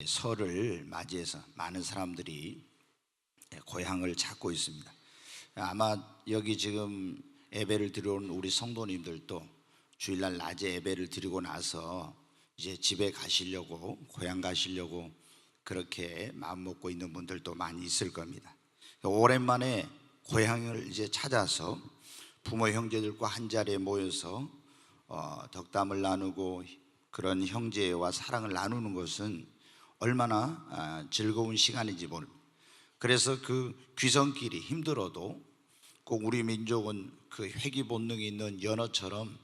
설을 맞이해서 많은 사람들이 고향을 찾고 있습니다. 아마 여기 지금 예배를 드리러 온 우리 성도님들도 주일날 낮에 예배를 드리고 나서 이제 집에 가시려고, 고향 가시려고 그렇게 마음 먹고 있는 분들도 많이 있을 겁니다. 오랜만에 고향을 이제 찾아서 부모 형제들과 한 자리에 모여서 덕담을 나누고 그런 형제와 사랑을 나누는 것은 얼마나 즐거운 시간인지 모릅니다. 그래서 그 귀성길이 힘들어도 꼭 우리 민족은 그 회귀 본능이 있는 연어처럼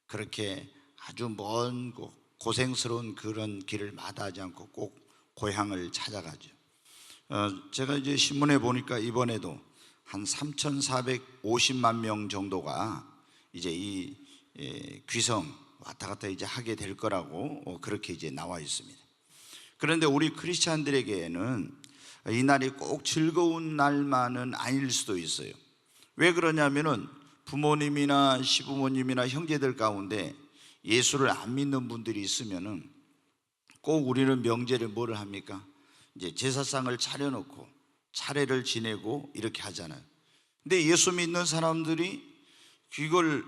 그렇게 아주 먼 고생스러운 그런 길을 마다하지 않고 꼭 고향을 찾아가죠. 제가 이제 신문에 보니까 이번에도 한 3,450만 명 정도가 이제 이 귀성 왔다 갔다 이제 하게 될 거라고 그렇게 이제 나와 있습니다. 그런데 우리 크리스찬들에게는 이 날이 꼭 즐거운 날만은 아닐 수도 있어요. 왜 그러냐면은 부모님이나 시부모님이나 형제들 가운데 예수를 안 믿는 분들이 있으면은 꼭 우리는 명제를 뭐를 합니까? 이제 제사상을 차려놓고 차례를 지내고 이렇게 하잖아요. 근데 예수 믿는 사람들이 이걸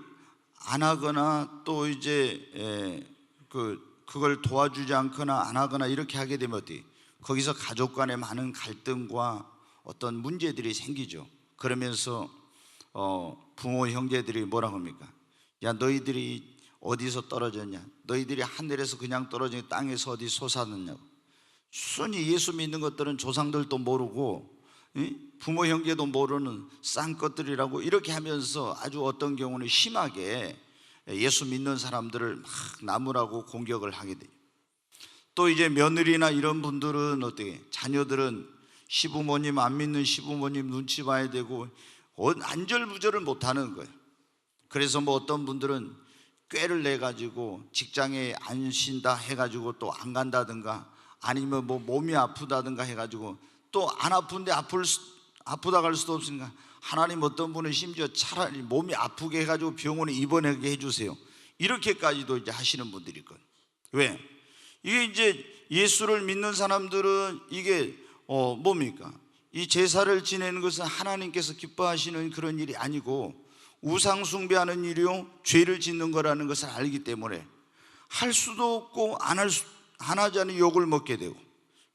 안 하거나 또 이제 그걸 도와주지 않거나 안 하거나 이렇게 하게 되면 어떻게? 거기서 가족 간에 많은 갈등과 어떤 문제들이 생기죠. 그러면서 부모 형제들이 뭐라고 합니까? 야, 너희들이 어디서 떨어졌냐? 너희들이 하늘에서 그냥 떨어진 땅에서 어디 솟았느냐고. 순히 예수 믿는 것들은 조상들도 모르고 부모 형제도 모르는 싼 것들이라고 이렇게 하면서 아주 어떤 경우는 심하게 예수 믿는 사람들을 막 나무라고 공격을 하게 돼요. 또 이제 며느리나 이런 분들은 어떻게? 자녀들은 시부모님 안 믿는 시부모님 눈치 봐야 되고 안절부절을 못하는 거예요. 그래서 뭐 어떤 분들은 꾀를 내가지고 직장에 안 쉰다 해가지고 또 안 간다든가 아니면 뭐 몸이 아프다든가 해가지고 또 안 아픈데 아프다 갈 수도 없으니까 하나님 어떤 분은 심지어 차라리 몸이 아프게 해가지고 병원에 입원하게 해주세요. 이렇게까지도 이제 하시는 분들이 있거든요. 왜? 이게 이제 예수를 믿는 사람들은 이게 뭡니까? 이 제사를 지내는 것은 하나님께서 기뻐하시는 그런 일이 아니고 우상 숭배하는 일이요 죄를 짓는 거라는 것을 알기 때문에 할 수도 없고 안 하자니 욕을 먹게 되고.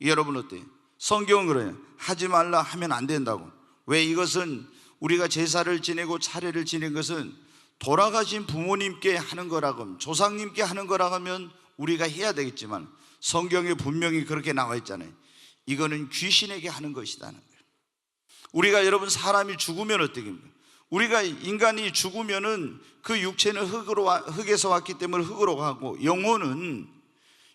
여러분 어때요? 성경은 그래요. 하지 말라 하면 안 된다고. 왜? 이것은 우리가 제사를 지내고 차례를 지낸 것은 돌아가신 부모님께 하는 거라고 하면, 조상님께 하는 거라고 하면 우리가 해야 되겠지만 성경에 분명히 그렇게 나와 있잖아요. 이거는 귀신에게 하는 것이다는 거예요. 우리가 여러분 사람이 죽으면 어떻게 됩니까? 우리가 인간이 죽으면은 그 육체는 흙에서 왔기 때문에 흙으로 가고 영혼은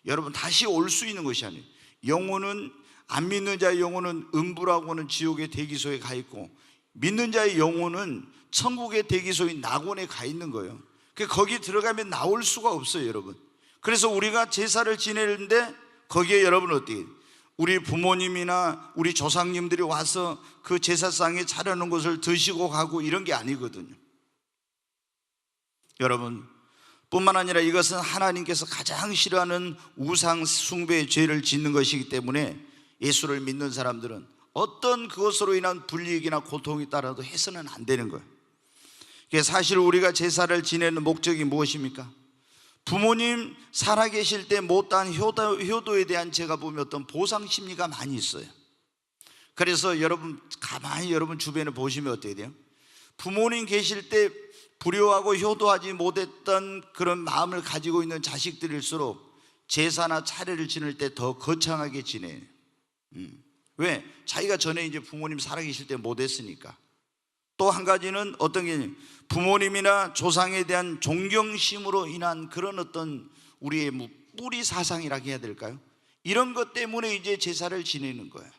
여러분 다시 올 수 있는 것이 아니에요. 영혼은 안 믿는 자의 영혼은 음부라고 하는 지옥의 대기소에 가 있고 믿는 자의 영혼은 천국의 대기소인 낙원에 가 있는 거예요. 거기 들어가면 나올 수가 없어요, 여러분. 그래서 우리가 제사를 지내는데 거기에 여러분 어떻게? 우리 부모님이나 우리 조상님들이 와서 그 제사상에 차려놓은 것을 드시고 가고 이런 게 아니거든요. 여러분 뿐만 아니라 이것은 하나님께서 가장 싫어하는 우상 숭배의 죄를 짓는 것이기 때문에 예수를 믿는 사람들은 어떤 그것으로 인한 불이익이나 고통이 따라도 해서는 안 되는 거예요. 사실 우리가 제사를 지내는 목적이 무엇입니까? 부모님 살아계실 때 못한 효도에 대한 제가 보면 어떤 보상 심리가 많이 있어요. 그래서 여러분 가만히 여러분 주변에 보시면 어떻게 돼요? 부모님 계실 때 불효하고 효도하지 못했던 그런 마음을 가지고 있는 자식들일수록 제사나 차례를 지낼 때 더 거창하게 지내요. 왜? 자기가 전에 이제 부모님 살아계실 때 못했으니까. 또 한 가지는 어떤 게 부모님이나 조상에 대한 존경심으로 인한 그런 어떤 우리의 뿌리 사상이라고 해야 될까요? 이런 것 때문에 이제 제사를 지내는 거예요.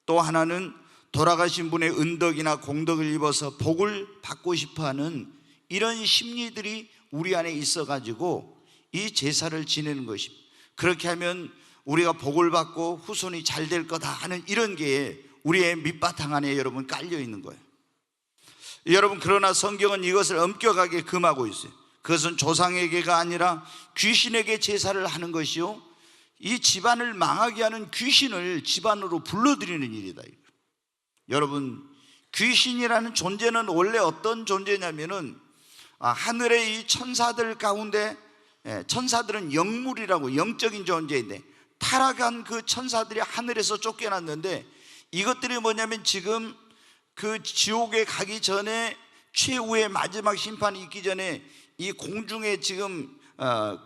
또 하나는 돌아가신 분의 은덕이나 공덕을 입어서 복을 받고 싶어하는 이런 심리들이 우리 안에 있어가지고 이 제사를 지내는 것입니다. 그렇게 하면 우리가 복을 받고 후손이 잘 될 거다 하는 이런 게 우리의 밑바탕 안에 여러분 깔려 있는 거예요. 여러분 그러나 성경은 이것을 엄격하게 금하고 있어요. 그것은 조상에게가 아니라 귀신에게 제사를 하는 것이요 이 집안을 망하게 하는 귀신을 집안으로 불러들이는 일이다. 여러분, 귀신이라는 존재는 원래 어떤 존재냐면은 하늘의 이 천사들 가운데, 천사들은 영물이라고 영적인 존재인데 타락한 그 천사들이 하늘에서 쫓겨났는데, 이것들이 뭐냐면 지금 그 지옥에 가기 전에 최후의 마지막 심판이 있기 전에 이 공중에 지금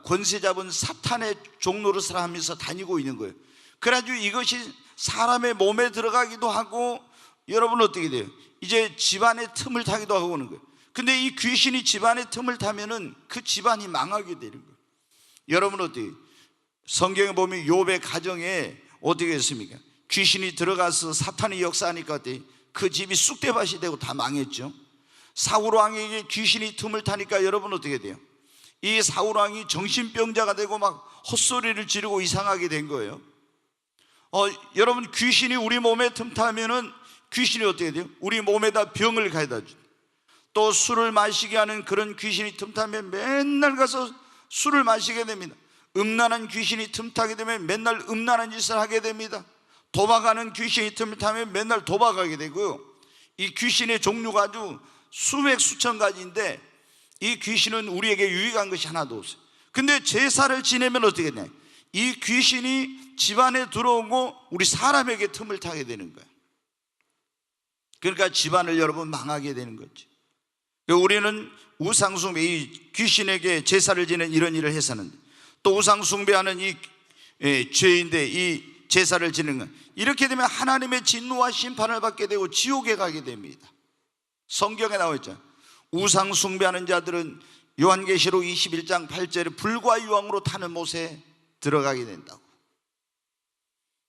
권세 잡은 사탄의 종노릇을 하면서 다니고 있는 거예요. 그래가지고 이것이 사람의 몸에 들어가기도 하고, 여러분 어떻게 돼요? 이제 집안의 틈을 타기도 하고 오는 거예요. 근데 이 귀신이 집안의 틈을 타면은 그 집안이 망하게 되는 거예요. 여러분 어떻게, 성경에 보면 욥의 가정에 어떻게 했습니까? 귀신이 들어가서 사탄이 역사하니까 어때요? 그 집이 쑥대밭이 되고 다 망했죠. 사울 왕에게 귀신이 틈을 타니까 여러분 어떻게 돼요? 이 사울 왕이 정신병자가 되고 막 헛소리를 지르고 이상하게 된 거예요. 여러분, 귀신이 우리 몸에 틈타면은 귀신이 어떻게 돼요? 우리 몸에다 병을 가져다 줘. 또 술을 마시게 하는 그런 귀신이 틈타면 맨날 가서 술을 마시게 됩니다. 음란한 귀신이 틈타게 되면 맨날 음란한 짓을 하게 됩니다. 도박하는 귀신이 틈을 타면 맨날 도박하게 되고요. 이 귀신의 종류가 아주 수백 수천 가지인데 이 귀신은 우리에게 유익한 것이 하나도 없어요. 근데 제사를 지내면 어떻게 되냐, 이 귀신이 집안에 들어오고 우리 사람에게 틈을 타게 되는 거예요. 그러니까 집안을 여러분 망하게 되는 거죠. 우리는 우상숭배, 이 귀신에게 제사를 지내는 이런 일을 해서는, 또 우상숭배하는 이 죄인데 이 제사를 지내는 건, 이렇게 되면 하나님의 진노와 심판을 받게 되고 지옥에 가게 됩니다. 성경에 나와 있잖아요. 우상 숭배하는 자들은 요한계시록 21장 8절에 불과 유황으로 타는 못에 들어가게 된다고.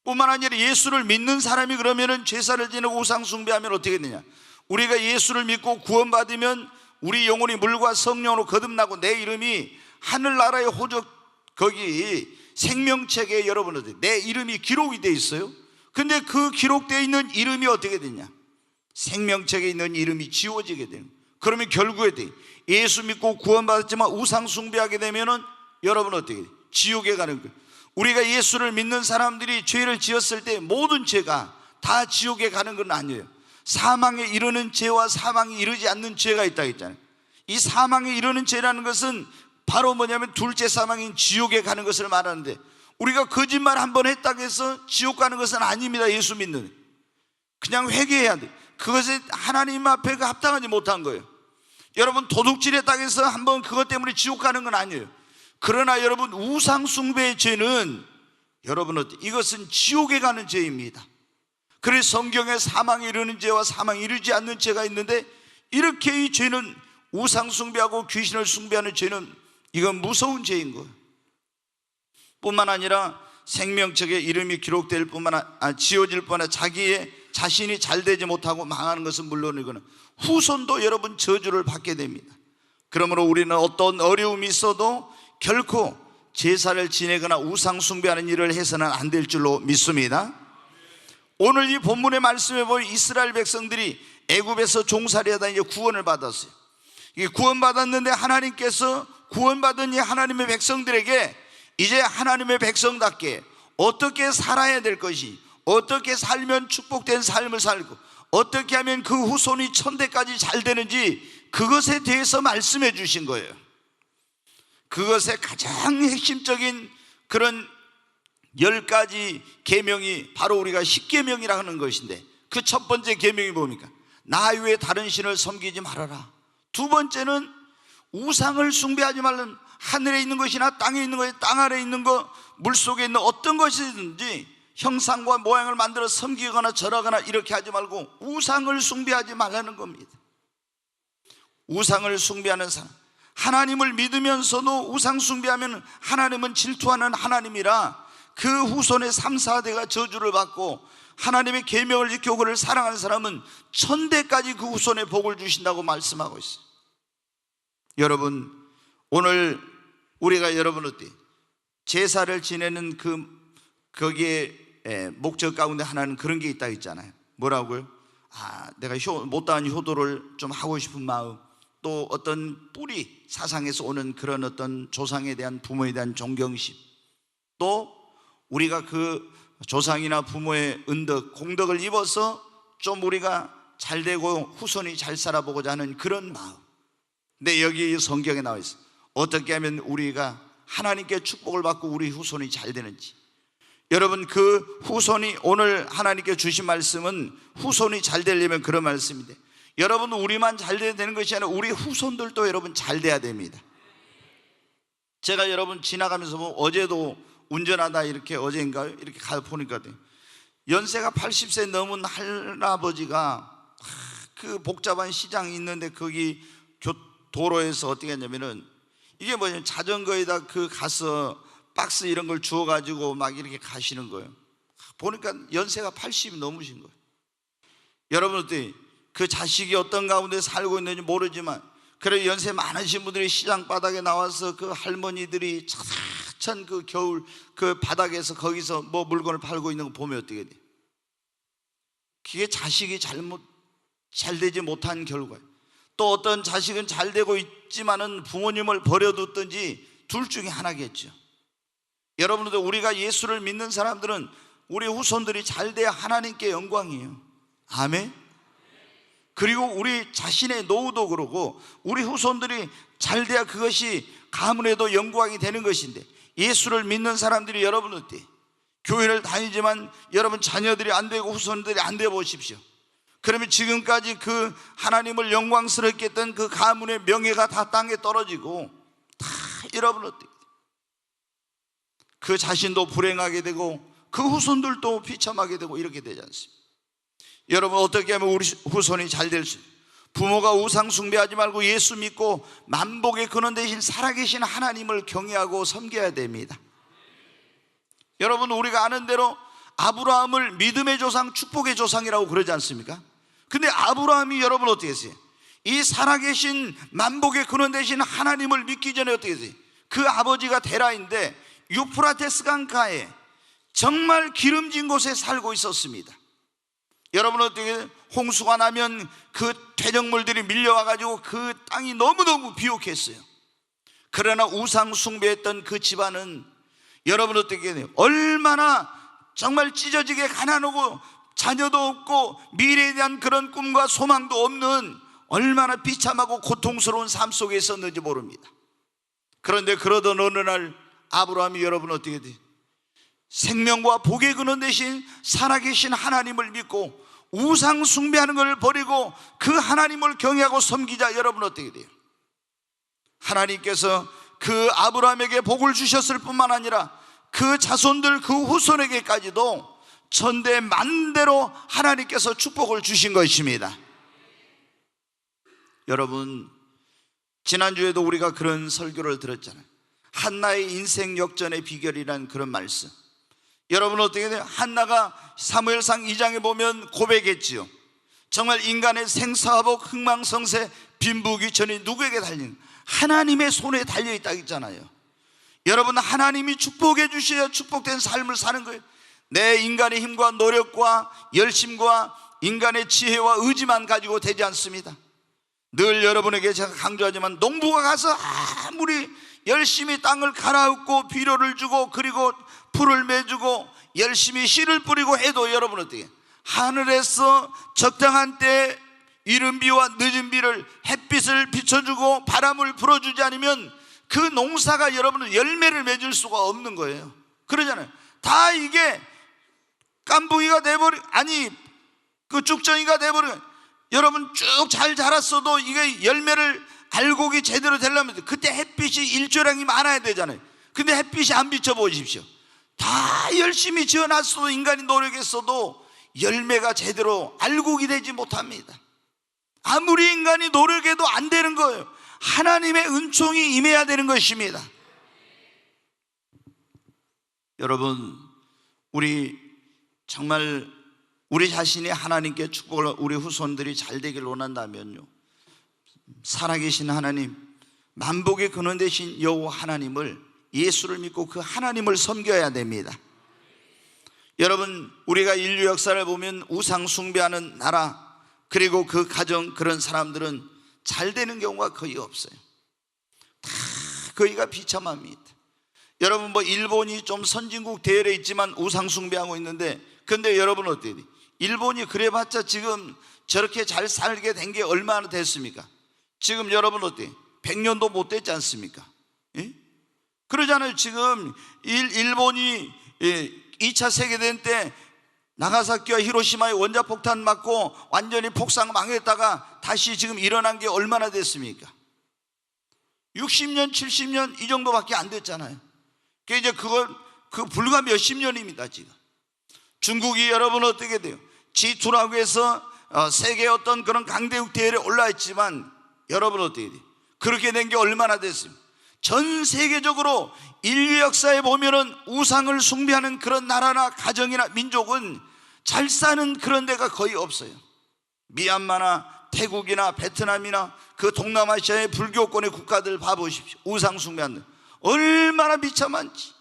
뿐만 아니라 예수를 믿는 사람이 그러면은 제사를 지내고 우상 숭배하면 어떻게 되냐, 우리가 예수를 믿고 구원받으면 우리 영혼이 물과 성령으로 거듭나고 내 이름이 하늘나라의 호적, 거기 생명책에 여러분 내 이름이 기록이 돼 있어요. 근데 그 기록되어 있는 이름이 어떻게 되냐, 생명책에 있는 이름이 지워지게 되는 거예요. 그러면 결국에 예수 믿고 구원받았지만 우상 숭배하게 되면은 여러분 어떻게 돼요? 지옥에 가는 거예요. 우리가 예수를 믿는 사람들이 죄를 지었을 때 모든 죄가 다 지옥에 가는 건 아니에요. 사망에 이르는 죄와 사망에 이르지 않는 죄가 있다 했잖아요. 이 사망에 이르는 죄라는 것은 바로 뭐냐면 둘째 사망인 지옥에 가는 것을 말하는데, 우리가 거짓말 한번 했다고 해서 지옥 가는 것은 아닙니다. 예수 믿는, 그냥 회개해야 돼. 그것에 하나님 앞에 합당하지 못한 거예요. 여러분, 도둑질 했다고 해서 한번 그것 때문에 지옥 가는 건 아니에요. 그러나 여러분, 우상 숭배의 죄는 여러분 이것은 지옥에 가는 죄입니다. 그래서 성경에 사망에 이르는 죄와 사망에 이르지 않는 죄가 있는데, 이렇게 이 죄는, 우상 숭배하고 귀신을 숭배하는 죄는 이건 무서운 죄인 거예요. 뿐만 아니라 생명책에 이름이 기록될 뿐만 지워질 뿐만 아니라 자기의 자신이 잘 되지 못하고 망하는 것은 물론이거나 후손도 여러분 저주를 받게 됩니다. 그러므로 우리는 어떤 어려움이 있어도 결코 제사를 지내거나 우상 숭배하는 일을 해서는 안 될 줄로 믿습니다. 오늘 이 본문의 말씀에 보면 이스라엘 백성들이 애굽에서 종살이하다 이제 구원을 받았어요. 구원받았는데 하나님께서 구원받은 이 하나님의 백성들에게 이제 하나님의 백성답게 어떻게 살아야 될 것이, 어떻게 살면 축복된 삶을 살고 어떻게 하면 그 후손이 천대까지 잘 되는지 그것에 대해서 말씀해 주신 거예요. 그것의 가장 핵심적인 그런 10가지 계명이 바로 우리가 십계명이라 하는 것인데, 그 첫 번째 계명이 뭡니까? 나 외에 다른 신을 섬기지 말아라. 두 번째는 우상을 숭배하지 말라는, 하늘에 있는 것이나 땅에 있는 것, 땅 아래에 있는 것, 물속에 있는 어떤 것이든지 형상과 모양을 만들어 섬기거나 절하거나 이렇게 하지 말고 우상을 숭배하지 말라는 겁니다. 우상을 숭배하는 사람, 하나님을 믿으면서도 우상 숭배하면 하나님은 질투하는 하나님이라 그 후손의 3, 4대가 저주를 받고, 하나님의 계명을 지키고 그를 사랑하는 사람은 천대까지 그 후손의 복을 주신다고 말씀하고 있어요. 여러분, 오늘 우리가 여러분 어때요? 제사를 지내는 거기에 목적 가운데 하나는 그런 게 있다 했잖아요. 뭐라고요? 내가 못다한 효도를 좀 하고 싶은 마음, 또 어떤 뿌리 사상에서 오는 그런 어떤 조상에 대한, 부모에 대한 존경심, 또 우리가 그 조상이나 부모의 은덕, 공덕을 입어서 좀 우리가 잘 되고 후손이 잘 살아보고자 하는 그런 마음. 근데 여기 성경에 나와 있어. 어떻게 하면 우리가 하나님께 축복을 받고 우리 후손이 잘 되는지. 여러분, 그 후손이, 오늘 하나님께 주신 말씀은 후손이 잘 되려면 그런 말씀인데, 여러분 우리만 잘 돼야 되는 것이 아니라 우리 후손들도 여러분 잘 돼야 됩니다. 제가 여러분 지나가면서 어제도 운전하다 이렇게, 어제인가요? 이렇게 가 보니까 연세가 80세 넘은 할아버지가 그 복잡한 시장이 있는데 거기 도로에서 어떻게 했냐면은, 이게 뭐냐면 자전거에다 그 가서 박스 이런 걸 주워가지고 막 이렇게 가시는 거예요. 보니까 연세가 80이 넘으신 거예요. 여러분 어때? 그 자식이 어떤 가운데 살고 있는지 모르지만, 그래 연세 많으신 분들이 시장 바닥에 나와서 그 할머니들이 차차찬 그 겨울 그 바닥에서 거기서 뭐 물건을 팔고 있는 거 보면 어떻게 돼? 그게 자식이 잘 되지 못한 결과예요. 또 어떤 자식은 잘 되고 있지만은 부모님을 버려뒀든지 둘 중에 하나겠죠. 여러분들, 우리가 예수를 믿는 사람들은 우리 후손들이 잘 돼야 하나님께 영광이에요. 아멘. 그리고 우리 자신의 노후도 그러고 우리 후손들이 잘 돼야 그것이 가문에도 영광이 되는 것인데, 예수를 믿는 사람들이 여러분 어때? 교회를 다니지만 여러분 자녀들이 안 되고 후손들이 안 돼 보십시오. 그러면 지금까지 그 하나님을 영광스럽게 했던 그 가문의 명예가 다 땅에 떨어지고, 다 여러분 어때? 그 자신도 불행하게 되고 그 후손들도 비참하게 되고 이렇게 되지 않습니까? 여러분 어떻게 하면 우리 후손이 잘 될 수 있어요? 부모가 우상 숭배하지 말고 예수 믿고 만복의 근원 대신 살아계신 하나님을 경외하고 섬겨야 됩니다. 여러분, 우리가 아는 대로 아브라함을 믿음의 조상, 축복의 조상이라고 그러지 않습니까? 근데 아브라함이 여러분 어떻게 했어요? 이 살아계신 만복의 근원 대신 하나님을 믿기 전에 어떻게 했어요? 그 아버지가 데라인데 유프라테스 강가에 정말 기름진 곳에 살고 있었습니다. 여러분 어떻게, 홍수가 나면 그 퇴적물들이 밀려와가지고 그 땅이 너무너무 비옥했어요. 그러나 우상 숭배했던 그 집안은 여러분 어떻게 해요? 얼마나 정말 찢어지게 가난하고 자녀도 없고 미래에 대한 그런 꿈과 소망도 없는, 얼마나 비참하고 고통스러운 삶 속에 있었는지 모릅니다. 그런데 그러던 어느 날 아브라함이 여러분 어떻게 돼요? 생명과 복의 근원 대신 살아계신 하나님을 믿고 우상 숭배하는 것을 버리고 그 하나님을 경외하고 섬기자. 여러분 어떻게 돼요? 하나님께서 그 아브라함에게 복을 주셨을 뿐만 아니라 그 자손들, 그 후손에게까지도 천대 만대로 하나님께서 축복을 주신 것입니다. 여러분, 지난주에도 우리가 그런 설교를 들었잖아요. 한나의 인생 역전의 비결이란 그런 말씀. 여러분 어떻게 돼요? 한나가 사무엘상 2장에 보면 고백했지요. 정말 인간의 생사화복, 흥망성쇠, 빈부귀천이 누구에게 달린? 하나님의 손에 달려있다 했잖아요. 여러분, 하나님이 축복해 주셔야 축복된 삶을 사는 거예요. 내 인간의 힘과 노력과 열심과 인간의 지혜와 의지만 가지고 되지 않습니다. 늘 여러분에게 제가 강조하지만, 농부가 가서 아무리 열심히 땅을 갈아엎고 비료를 주고 그리고 풀을 매주고 열심히 씨를 뿌리고 해도 여러분 어떻게, 하늘에서 적당한 때에 이른 비와 늦은 비를, 햇빛을 비춰주고 바람을 불어주지 않으면 그 농사가 여러분은 열매를 맺을 수가 없는 거예요. 그러잖아요. 다 이게 깐부기가 돼버리, 아니 그 쭉정이가 돼버리, 여러분 쭉 잘 자랐어도 이게 열매를 알곡이 제대로 되려면 그때 햇빛이 일조량이 많아야 되잖아요. 근데 햇빛이 안 비춰보십시오. 다 열심히 지어놨어도, 인간이 노력했어도 열매가 제대로 알곡이 되지 못합니다. 아무리 인간이 노력해도 안 되는 거예요. 하나님의 은총이 임해야 되는 것입니다. 여러분, 우리 정말 우리 자신이 하나님께 축복을, 우리 후손들이 잘 되길 원한다면요, 살아계신 하나님, 만복의 근원 되신 여호와 하나님을, 예수를 믿고 그 하나님을 섬겨야 됩니다. 여러분, 우리가 인류 역사를 보면 우상 숭배하는 나라, 그리고 그 가정, 그런 사람들은 잘 되는 경우가 거의 없어요. 다 거의가 비참합니다. 여러분 뭐 일본이 좀 선진국 대열에 있지만 우상 숭배하고 있는데, 근데 여러분 어때요? 일본이 그래봤자 지금 저렇게 잘 살게 된 게 얼마나 됐습니까? 지금 여러분 어때요? 100년도 못 됐지 않습니까? 예? 그러잖아요. 지금 일본이 2차 세계대전 때 나가사키와 히로시마에 원자폭탄 맞고 완전히 폭삭 망했다가 다시 지금 일어난 게 얼마나 됐습니까? 60년, 70년 이 정도밖에 안 됐잖아요. 이제 그 불과 몇십 년입니다. 지금 중국이 여러분 어떻게 돼요? G2라고 해서 세계 어떤 그런 강대국 대열에 올라있지만 여러분 어떻게 돼요? 그렇게 된 게 얼마나 됐습니까? 전 세계적으로 인류 역사에 보면은 우상을 숭배하는 그런 나라나 가정이나 민족은 잘 사는 그런 데가 거의 없어요. 미얀마나 태국이나 베트남이나 그 동남아시아의 불교권의 국가들 봐보십시오. 우상 숭배하는 얼마나 비참한지.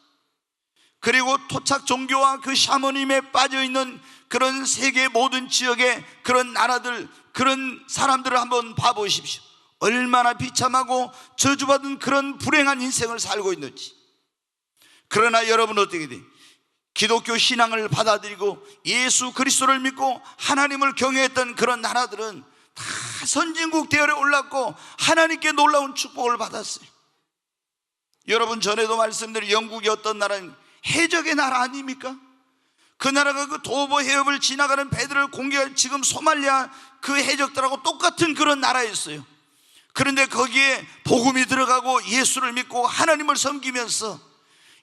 그리고 토착 종교와 그 샤머님에 빠져있는 그런 세계 모든 지역의 그런 나라들, 그런 사람들을 한번 봐보십시오. 얼마나 비참하고 저주받은 그런 불행한 인생을 살고 있는지. 그러나 여러분 어떻게 돼요? 기독교 신앙을 받아들이고 예수 그리스도를 믿고 하나님을 경외했던 그런 나라들은 다 선진국 대열에 올랐고 하나님께 놀라운 축복을 받았어요. 여러분 전에도 말씀드린 영국이 어떤 나라는 해적의 나라 아닙니까? 그 나라가 그 도보 해협을 지나가는 배들을 공격할 지금 소말리아 그 해적들하고 똑같은 그런 나라였어요. 그런데 거기에 복음이 들어가고 예수를 믿고 하나님을 섬기면서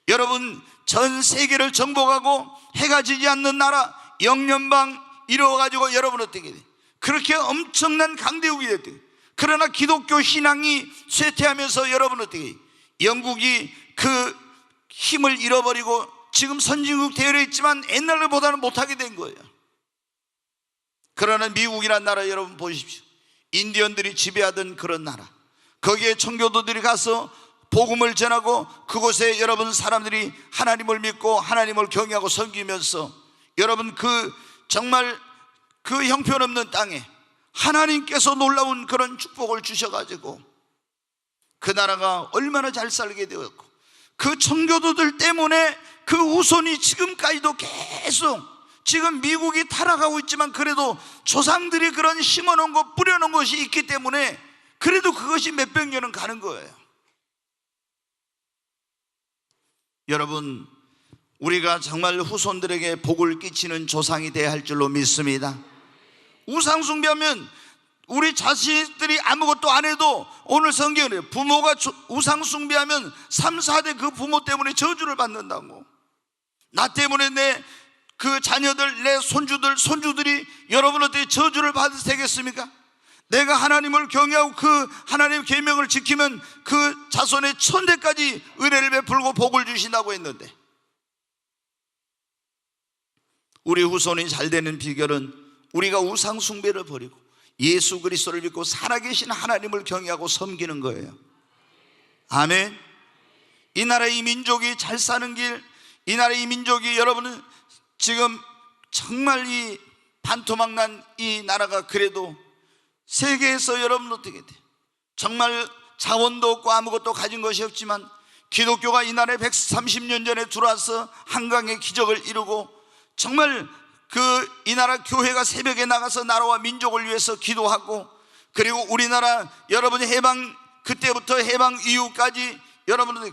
여러분 전 세계를 정복하고 해가 지지 않는 나라 영연방 이루어가지고 여러분 어떻게 돼요? 그렇게 엄청난 강대국이 됐대요. 그러나 기독교 신앙이 쇠퇴하면서 여러분 어떻게 돼요? 영국이 그 힘을 잃어버리고 지금 선진국 대열에 있지만 옛날보다는 못하게 된 거예요. 그러나 미국이라는 나라 여러분 보십시오. 인디언들이 지배하던 그런 나라, 거기에 청교도들이 가서 복음을 전하고 그곳에 여러분 사람들이 하나님을 믿고 하나님을 경외하고 섬기면서 여러분 그 정말 그 형편없는 땅에 하나님께서 놀라운 그런 축복을 주셔가지고 그 나라가 얼마나 잘 살게 되었고 그 청교도들 때문에 그 후손이 지금까지도 계속 지금 미국이 타락하고 있지만 그래도 조상들이 그런 심어놓은 것 뿌려놓은 것이 있기 때문에 그래도 그것이 몇백 년은 가는 거예요. 여러분 우리가 정말 후손들에게 복을 끼치는 조상이 되어야 할 줄로 믿습니다. 우상 숭배하면 우리 자식들이 아무것도 안 해도 오늘 성경에 부모가 우상 숭배하면 3, 4대 그 부모 때문에 저주를 받는다고. 나 때문에 내 그 자녀들, 내 손주들이 여러분 어떻게 저주를 받을 되겠습니까? 내가 하나님을 경외하고 그 하나님의 계명을 지키면 그 자손의 1000대까지 은혜를 베풀고 복을 주신다고 했는데 우리 후손이 잘 되는 비결은 우리가 우상 숭배를 버리고 예수 그리스도를 믿고 살아계신 하나님을 경외하고 섬기는 거예요. 아멘. 이 나라의 이 민족이 잘 사는 길, 이 나라의 이 민족이 여러분은 지금 정말 이 반토막 난 이 나라가 그래도 세계에서 여러분 어떻게 돼? 정말 자원도 없고 아무것도 가진 것이 없지만 기독교가 이 나라에 130년 전에 들어와서 한강의 기적을 이루고 정말 이 나라 교회가 새벽에 나가서 나라와 민족을 위해서 기도하고 그리고 우리나라 여러분이 해방 그때부터 해방 이후까지 여러분들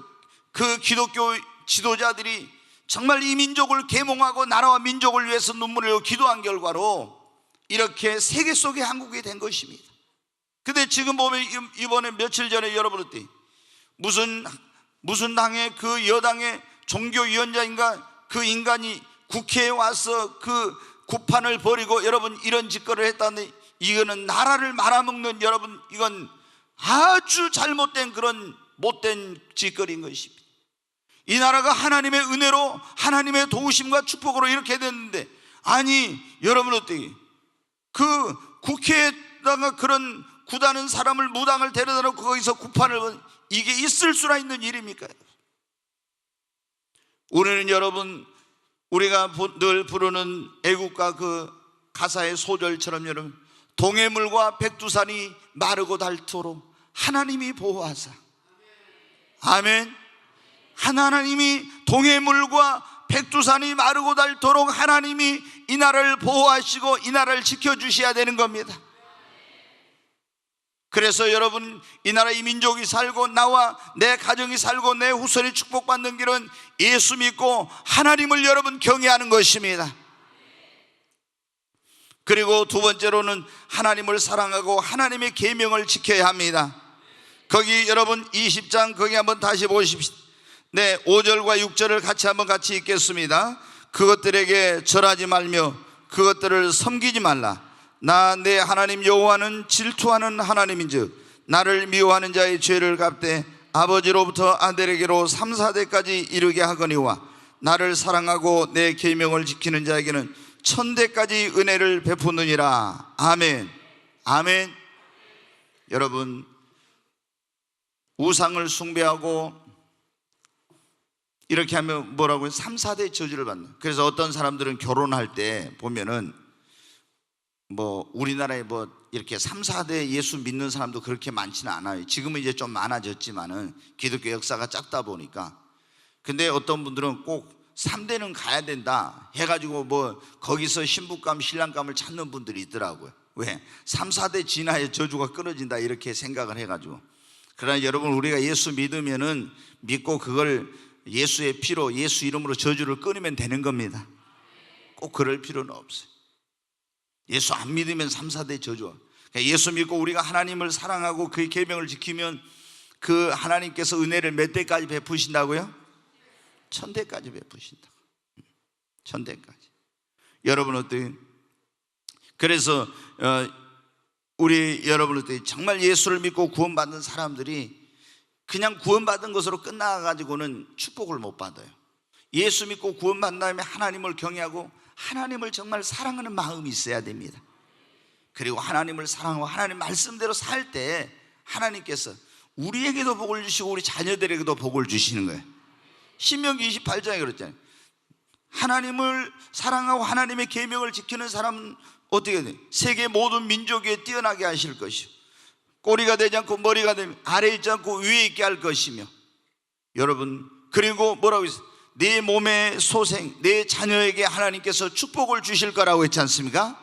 그 기독교 지도자들이 정말 이 민족을 계몽하고 나라와 민족을 위해서 눈물을 흘리고 기도한 결과로 이렇게 세계 속의 한국이 된 것입니다. 근데 지금 보면 이번에 며칠 전에 여러분 어때? 무슨 당의 그 여당의 종교위원장인가 그 인간이 국회에 와서 그 구판을 벌이고 여러분 이런 짓거리를 했다는데 이거는 나라를 말아먹는 여러분 이건 아주 잘못된 그런 못된 짓거리인 것입니다. 이 나라가 하나님의 은혜로 하나님의 도우심과 축복으로 이렇게 됐는데 아니 여러분 어때요? 그 국회에다가 그런 구다는 사람을 무당을 데려다 놓고 거기서 구판을 이게 있을 수나 있는 일입니까? 우리는 여러분 우리가 늘 부르는 애국가 그 가사의 소절처럼 여러분 동해물과 백두산이 마르고 닳도록 하나님이 보호하사 아멘. 하나님이 동해물과 백두산이 마르고 닳도록 하나님이 이 나라를 보호하시고 이 나라를 지켜주셔야 되는 겁니다. 그래서 여러분, 이 나라 이 민족이 살고 나와 내 가정이 살고 내 후손이 축복받는 길은 예수 믿고 하나님을 여러분 경외하는 것입니다. 그리고 두 번째로는 하나님을 사랑하고 하나님의 계명을 지켜야 합니다. 거기 여러분 20장 거기 한번 다시 보십시오. 네, 5절과 6절을 같이 읽겠습니다. 그것들에게 절하지 말며 그것들을 섬기지 말라. 나 내 하나님 여호와는 질투하는 하나님인즉 나를 미워하는 자의 죄를 갚되 아버지로부터 아들에게로 3, 4대까지 이르게 하거니와 나를 사랑하고 내 계명을 지키는 자에게는 1000대까지 은혜를 베푸느니라. 아멘. 아멘. 여러분, 우상을 숭배하고 이렇게 하면 뭐라고요? 3, 4대 저주를 받는. 그래서 어떤 사람들은 결혼할 때 보면은 뭐 우리나라에 뭐 이렇게 3, 4대 예수 믿는 사람도 그렇게 많지는 않아요. 지금은 이제 좀 많아졌지만은 기독교 역사가 짧다 보니까. 근데 어떤 분들은 꼭 3대는 가야 된다 해가지고 뭐 거기서 신부감 신랑감을 찾는 분들이 있더라고요. 왜? 3, 4대 지나야 저주가 끊어진다 이렇게 생각을 해가지고. 그러나 여러분, 우리가 예수 믿으면은 믿고 그걸 예수의 피로 예수 이름으로 저주를 끊으면 되는 겁니다. 꼭 그럴 필요는 없어요. 예수 안 믿으면 3, 4대 저주. 예수 믿고 우리가 하나님을 사랑하고 그의 계명을 지키면 그 하나님께서 은혜를 몇 대까지 베푸신다고요? 1000대까지 베푸신다. 1000대까지. 여러분 어때요? 그래서 우리 여러분 어때요? 정말 예수를 믿고 구원받는 사람들이 그냥 구원받은 것으로 끝나가지고는 축복을 못 받아요. 예수 믿고 구원받은 다음에 하나님을 경외하고 하나님을 정말 사랑하는 마음이 있어야 됩니다. 그리고 하나님을 사랑하고 하나님 말씀대로 살 때 하나님께서 우리에게도 복을 주시고 우리 자녀들에게도 복을 주시는 거예요. 신명기 28장에 그랬잖아요. 하나님을 사랑하고 하나님의 계명을 지키는 사람은 어떻게 돼요? 세계 모든 민족 위에 뛰어나게 하실 것이요, 꼬리가 되지 않고 머리가 되면 아래에 있지 않고 위에 있게 할 것이며, 여러분, 그리고 뭐라고 했어요? 네 몸의 소생, 내 자녀에게 하나님께서 축복을 주실 거라고 했지 않습니까?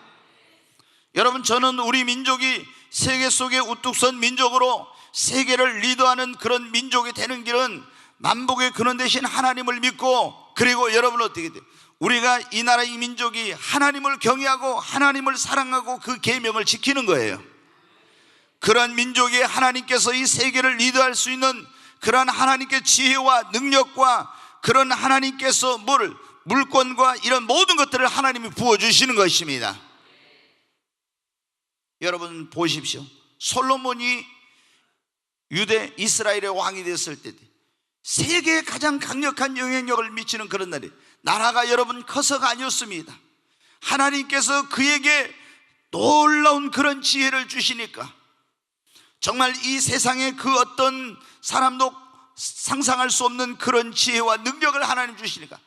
여러분, 저는 우리 민족이 세계 속에 우뚝 선 민족으로 세계를 리더하는 그런 민족이 되는 길은 만복의 근원 되신 하나님을 믿고, 그리고 여러분 어떻게 돼요? 우리가 이 나라 이 민족이 하나님을 경외하고 하나님을 사랑하고 그 계명을 지키는 거예요. 그런 민족이 하나님께서 이 세계를 리더할 수 있는 그런 하나님께 지혜와 능력과 그런 하나님께서 물권과 이런 모든 것들을 하나님이 부어주시는 것입니다. 여러분 보십시오. 솔로몬이 유대 이스라엘의 왕이 됐을 때 세계에 가장 강력한 영향력을 미치는 그런 날이, 나라가 여러분 커서가 아니었습니다. 하나님께서 그에게 놀라운 그런 지혜를 주시니까 정말 이 세상에 그 어떤 사람도 상상할 수 없는 그런 지혜와 능력을 하나님 주시니까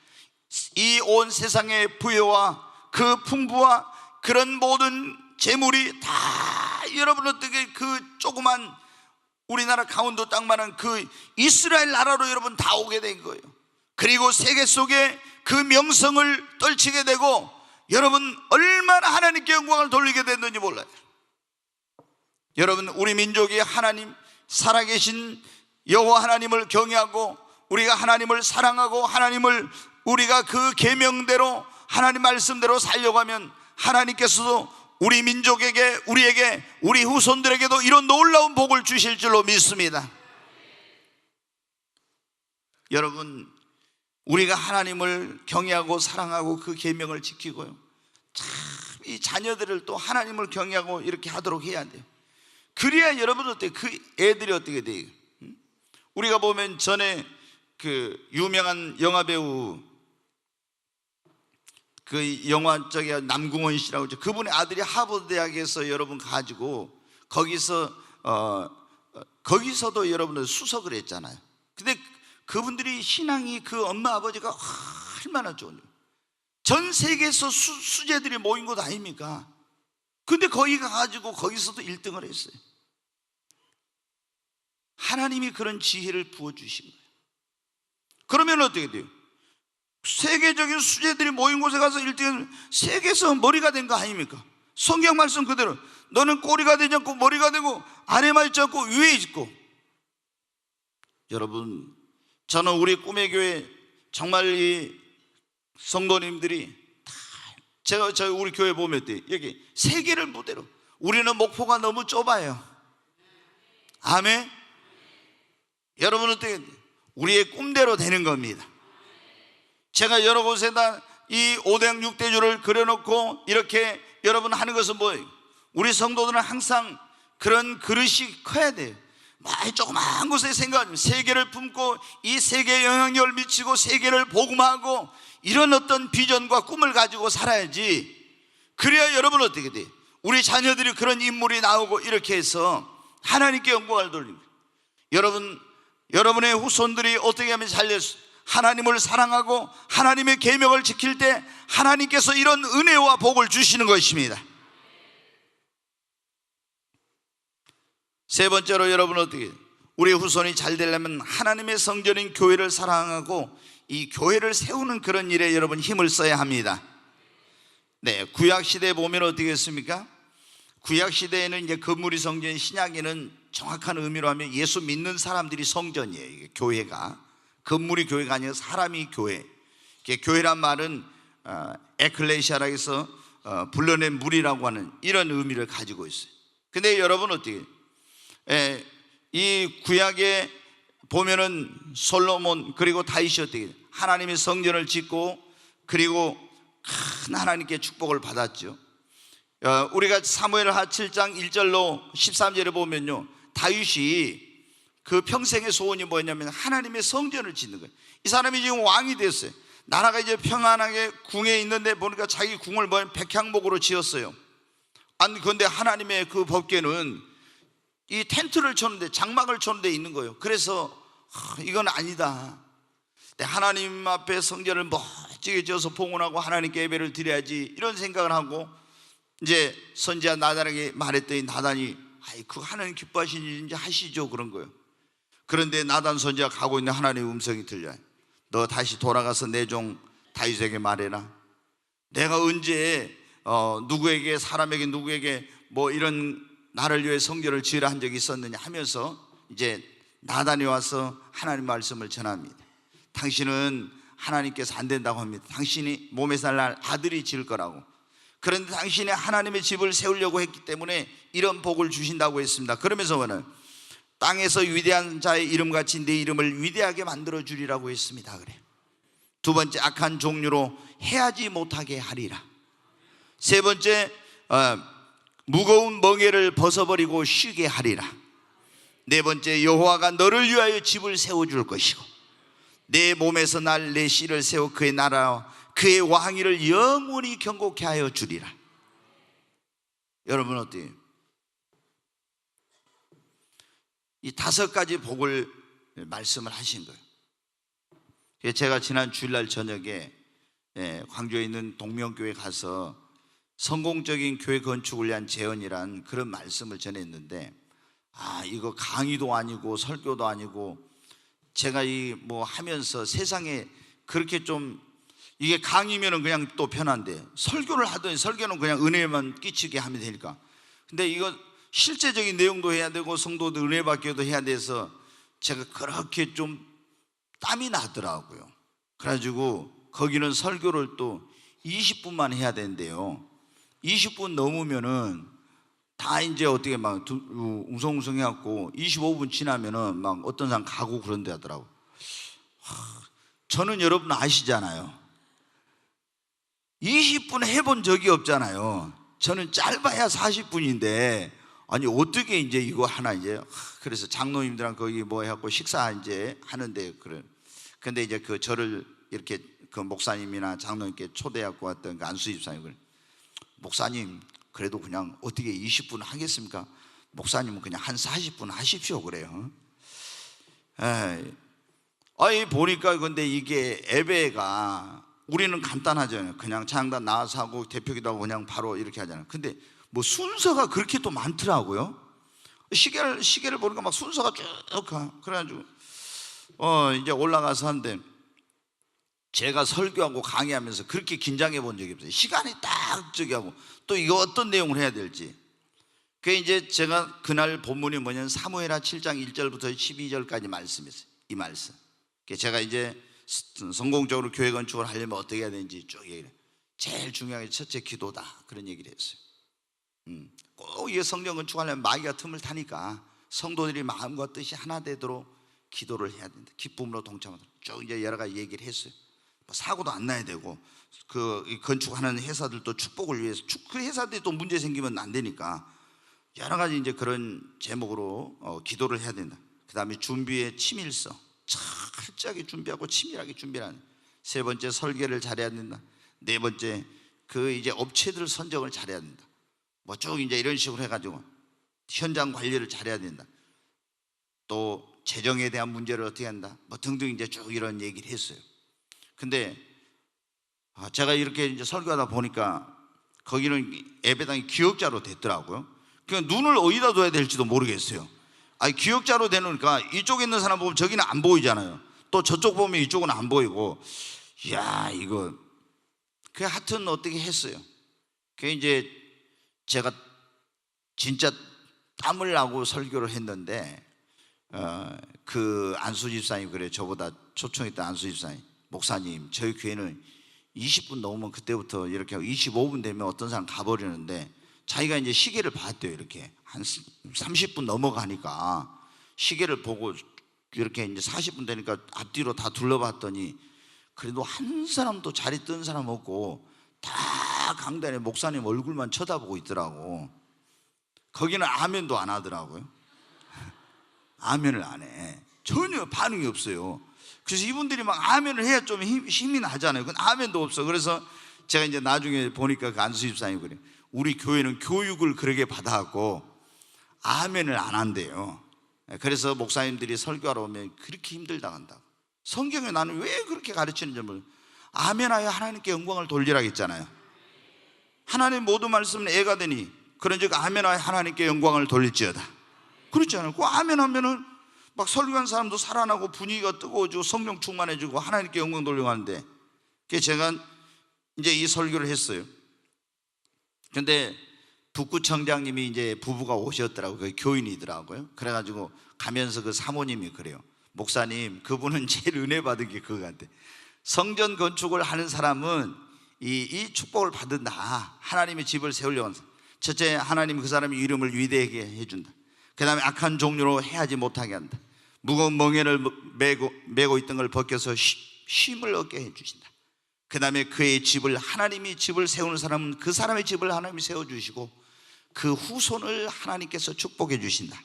이 온 세상의 부여와 그 풍부와 그런 모든 재물이 다 여러분 어떻게 그 조그만 우리나라 강원도 땅만한 그 이스라엘 나라로 여러분 다 오게 된 거예요. 그리고 세계 속에 그 명성을 떨치게 되고 여러분 얼마나 하나님께 영광을 돌리게 됐는지 몰라요. 여러분, 우리 민족이 하나님 살아계신 여호와 하나님을 경외하고 우리가 하나님을 사랑하고 하나님을 우리가 그 계명대로 하나님 말씀대로 살려고 하면 하나님께서도 우리 민족에게, 우리에게, 우리 후손들에게도 이런 놀라운 복을 주실 줄로 믿습니다. 여러분, 우리가 하나님을 경외하고 사랑하고 그 계명을 지키고요, 참 이 자녀들을 또 하나님을 경외하고 이렇게 하도록 해야 돼요. 그래야 여러분 어때요? 그 애들이 어떻게 돼요? 우리가 보면 전에 그 유명한 영화배우 그 영화 쪽에 남궁원 씨라고 있죠. 그분의 아들이 하버드 대학에서 여러분 가지고 거기서도 여러분들 수석을 했잖아요. 근데 그분들이 신앙이 그 엄마 아버지가 얼마나 좋은지, 전 세계에서 수재들이 모인 곳 아닙니까? 근데 거기 가가지고 거기서도 1등을 했어요. 하나님이 그런 지혜를 부어주신 거예요. 그러면 어떻게 돼요? 세계적인 수재들이 모인 곳에 가서 1등 세계에서 머리가 된 거 아닙니까? 성경 말씀 그대로 너는 꼬리가 되지 않고 머리가 되고 아래만 있지 않고 위에 있고. 여러분, 저는 우리 꿈의 교회 정말 이 성도님들이 다 제가 우리 교회 보면 여기 세계를 무대로, 우리는 목포가 너무 좁아요. 아멘. 여러분은 어떻게 우리의 꿈대로 되는 겁니다. 제가 여러 곳에다 이 5대양 6대주를 그려놓고 이렇게 여러분 하는 것은 뭐예요? 우리 성도들은 항상 그런 그릇이 커야 돼요. 조그마한 곳에 생각하면 세계를 품고 이 세계에 영향력을 미치고 세계를 복음하고 이런 어떤 비전과 꿈을 가지고 살아야지. 그래야 여러분 어떻게 돼요? 우리 자녀들이 그런 인물이 나오고 이렇게 해서 하나님께 영광을 돌립니다. 여러분의 후손들이 어떻게 하면 하나님을 사랑하고 하나님의 계명을 지킬 때 하나님께서 이런 은혜와 복을 주시는 것입니다. 세 번째로 여러분 어떻게 우리 후손이 잘 되려면 하나님의 성전인 교회를 사랑하고 이 교회를 세우는 그런 일에 여러분 힘을 써야 합니다. 네, 구약시대에 보면 어떻게 했습니까? 구약시대에는 이제 건물이 성전, 신약에는 정확한 의미로 하면 예수 믿는 사람들이 성전이에요. 이게 교회가 건물이 교회가 아니라 사람이 교회. 교회란 말은 에클레시아라 해서 불러낸 무리라고 하는 이런 의미를 가지고 있어요. 근데 여러분 어떻게 이 구약에 보면은 솔로몬 그리고 다윗이 어떻게 하나님의 성전을 짓고 그리고 큰 하나님께 축복을 받았죠. 우리가 사무엘하 7장 1절로 13절에 보면요, 다윗이 그 평생의 소원이 뭐였냐면 하나님의 성전을 짓는 거예요. 이 사람이 지금 왕이 됐어요. 나라가 이제 평안하게 궁에 있는데 보니까 자기 궁을 백향목으로 지었어요. 아니 그런데 하나님의 그 법궤는 이 텐트를 쳤는데, 장막을 쳤는데 있는 거예요. 그래서 이건 아니다. 하나님 앞에 성전을 멋지게 지어서 봉헌하고 하나님께 예배를 드려야지, 이런 생각을 하고 이제 선지자 나단에게 말했더니 나단이 그 하나님 기뻐하시는 일인지 하시죠, 그런 거예요. 그런데 나단 선지자가 가고 있는 하나님의 음성이 들려요. 너 다시 돌아가서 내 종 다윗에게 말해라. 내가 언제 누구에게, 사람에게, 누구에게 뭐 이런 나를 위해 성전을 지으라 한 적이 있었느냐 하면서 이제 나단이 와서 하나님 말씀을 전합니다. 당신은 하나님께서 안 된다고 합니다. 당신이 몸에서 날 아들이 지을 거라고. 그런데 당신이 하나님의 집을 세우려고 했기 때문에 이런 복을 주신다고 했습니다. 그러면서 오늘 땅에서 위대한 자의 이름같이 내 이름을 위대하게 만들어 주리라고 했습니다. 그래요. 두 번째, 악한 종류로 해하지 못하게 하리라. 세 번째, 무거운 멍에를 벗어버리고 쉬게 하리라. 네 번째, 여호와가 너를 위하여 집을 세워줄 것이고 내 몸에서 날 내 씨를 세워 그의 나라와 그의 왕위를 영원히 경고케 하여 주리라. 여러분 어때요? 이 5가지 복을 말씀을 하신 거예요. 제가 지난 주일날 저녁에 광주에 있는 동명교회 가서 성공적인 교회 건축을 위한 재현이란 그런 말씀을 전했는데, 이거 강의도 아니고 설교도 아니고 제가 하면서 세상에 그렇게 좀, 이게 강의면은 그냥 또 편한데 설교를 하더니 설교는 그냥 은혜만 끼치게 하면 되니까, 근데 이거 실제적인 내용도 해야 되고 성도들 은혜 받기도 해야 돼서 제가 그렇게 좀 땀이 나더라고요. 그래가지고 거기는 설교를 또 20분만 해야 된대요. 20분 넘으면은 다 이제 어떻게 막 웅성웅성 해갖고 25분 지나면은 막 어떤 사람 가고 그런데 하더라고. 저는 여러분 아시잖아요. 20분 해본 적이 없잖아요. 저는 짧아야 40분인데 아니 어떻게 이제 이거 하나 이제. 그래서 장로님들랑 거기 뭐 해갖고 식사 이제 하는데 그래. 근데 이제 저를 이렇게 목사님이나 장로님께 초대하고 왔던 안수 집사님, 그래. 목사님 그래도 그냥 어떻게 20분 하겠습니까? 목사님은 그냥 한 40분 하십시오 그래요. 보니까 근데 이게 예배가 우리는 간단하잖아요. 그냥 창단 나와서 하고 대표기도 하고 그냥 바로 이렇게 하잖아요. 근데 뭐 순서가 그렇게 또 많더라고요. 시계를 보니까 막 순서가 쭉 가. 그래가지고 이제 올라가서 하는데 제가 설교하고 강의하면서 그렇게 긴장해 본 적이 없어요. 시간이 딱 저기 하고 또 이거 어떤 내용을 해야 될지. 그게 이제 제가 그날 본문이 뭐냐면 사무엘하 7장 1절부터 12절까지 말씀이었어요. 이 말씀. 제가 이제 성공적으로 교회 건축을 하려면 어떻게 해야 되는지 쭉 얘기를 해요. 제일 중요한 게 첫째 기도다, 그런 얘기를 했어요. 꼭 이게 성전 건축하려면 마귀가 틈을 타니까 성도들이 마음과 뜻이 하나 되도록 기도를 해야 된다. 기쁨으로 동참하도록 쭉 이제 여러 가지 얘기를 했어요. 사고도 안 나야 되고 그 건축하는 회사들도 축복을 위해서 그 회사들이 또 문제 생기면 안 되니까 여러 가지 이제 그런 제목으로 기도를 해야 된다. 그 다음에 준비의 치밀성, 철저하게 준비하고 치밀하게 준비하는. 세 번째, 설계를 잘해야 된다. 네 번째, 그 이제 업체들 선정을 잘해야 된다. 뭐 쭉 이제 이런 식으로 해가지고 현장 관리를 잘해야 된다. 또 재정에 대한 문제를 어떻게 한다. 뭐 등등 이제 쭉 이런 얘기를 했어요. 근데 제가 이렇게 이제 설교하다 보니까 거기는 예배당이 기역자로 됐더라고요. 그러니까 눈을 어디다 둬야 될지도 모르겠어요. 아니 기역자로 되니까 이쪽에 있는 사람 보면 저기는 안 보이잖아요. 또 저쪽 보면 이쪽은 안 보이고, 이야 이거 그 하여튼 어떻게 했어요. 그 이제 제가 진짜 땀을 나고 설교를 했는데 그 안수 집사님, 그래 저보다 초청했던 안수 집사님, 목사님 저희 교회는 20분 넘으면 그때부터 이렇게 25분 되면 어떤 사람 가버리는데 자기가 이제 시계를 봤대요. 이렇게 한 30분 넘어가니까 시계를 보고 이렇게 이제 40분 되니까 앞뒤로 다 둘러봤더니 그래도 한 사람도 자리 뜬 사람 없고 다 강단에 목사님 얼굴만 쳐다보고 있더라고. 거기는 아멘도 안 하더라고요. 아멘을 안 해. 전혀 반응이 없어요. 그래서 이분들이 막 아멘을 해야 좀 힘이 나잖아요. 그건 아멘도 없어. 그래서 제가 이제 나중에 보니까 그 안수 집사님이 그래요. 우리 교회는 교육을 그렇게 받아갖고 아멘을 안 한대요. 그래서 목사님들이 설교하러 오면 그렇게 힘들다 한다. 성경에 나는 왜 그렇게 가르치는지 몰라요. 아멘하여 하나님께 영광을 돌리라 했잖아요. 하나님 모든 말씀은 애가 되니 그런즉 아멘하여 하나님께 영광을 돌릴지어다. 그렇지 않아요? 그 아멘하면은 막 설교한 사람도 살아나고 분위기가 뜨거워지고 성령 충만해지고 하나님께 영광 돌리고 하는데, 그래서 제가 이제 이 설교를 했어요. 근데 북구청장님이 이제 부부가 오셨더라고요. 그 교인이더라고요. 그래가지고 가면서 그 사모님이 그래요. 목사님, 그분은 제일 은혜 받은 게 그거 같아. 성전 건축을 하는 사람은 이 축복을 받는다. 하나님의 집을 세우려고 하는 사람. 첫째, 하나님 그 사람의 이름을 위대하게 해준다. 그 다음에 악한 종류로 해하지 못하게 한다. 무거운 멍에를 메고 있던 걸 벗겨서 쉼을 얻게 해주신다. 그 다음에 그의 집을, 하나님이 집을 세우는 사람은 그 사람의 집을 하나님이 세워주시고 그 후손을 하나님께서 축복해 주신다.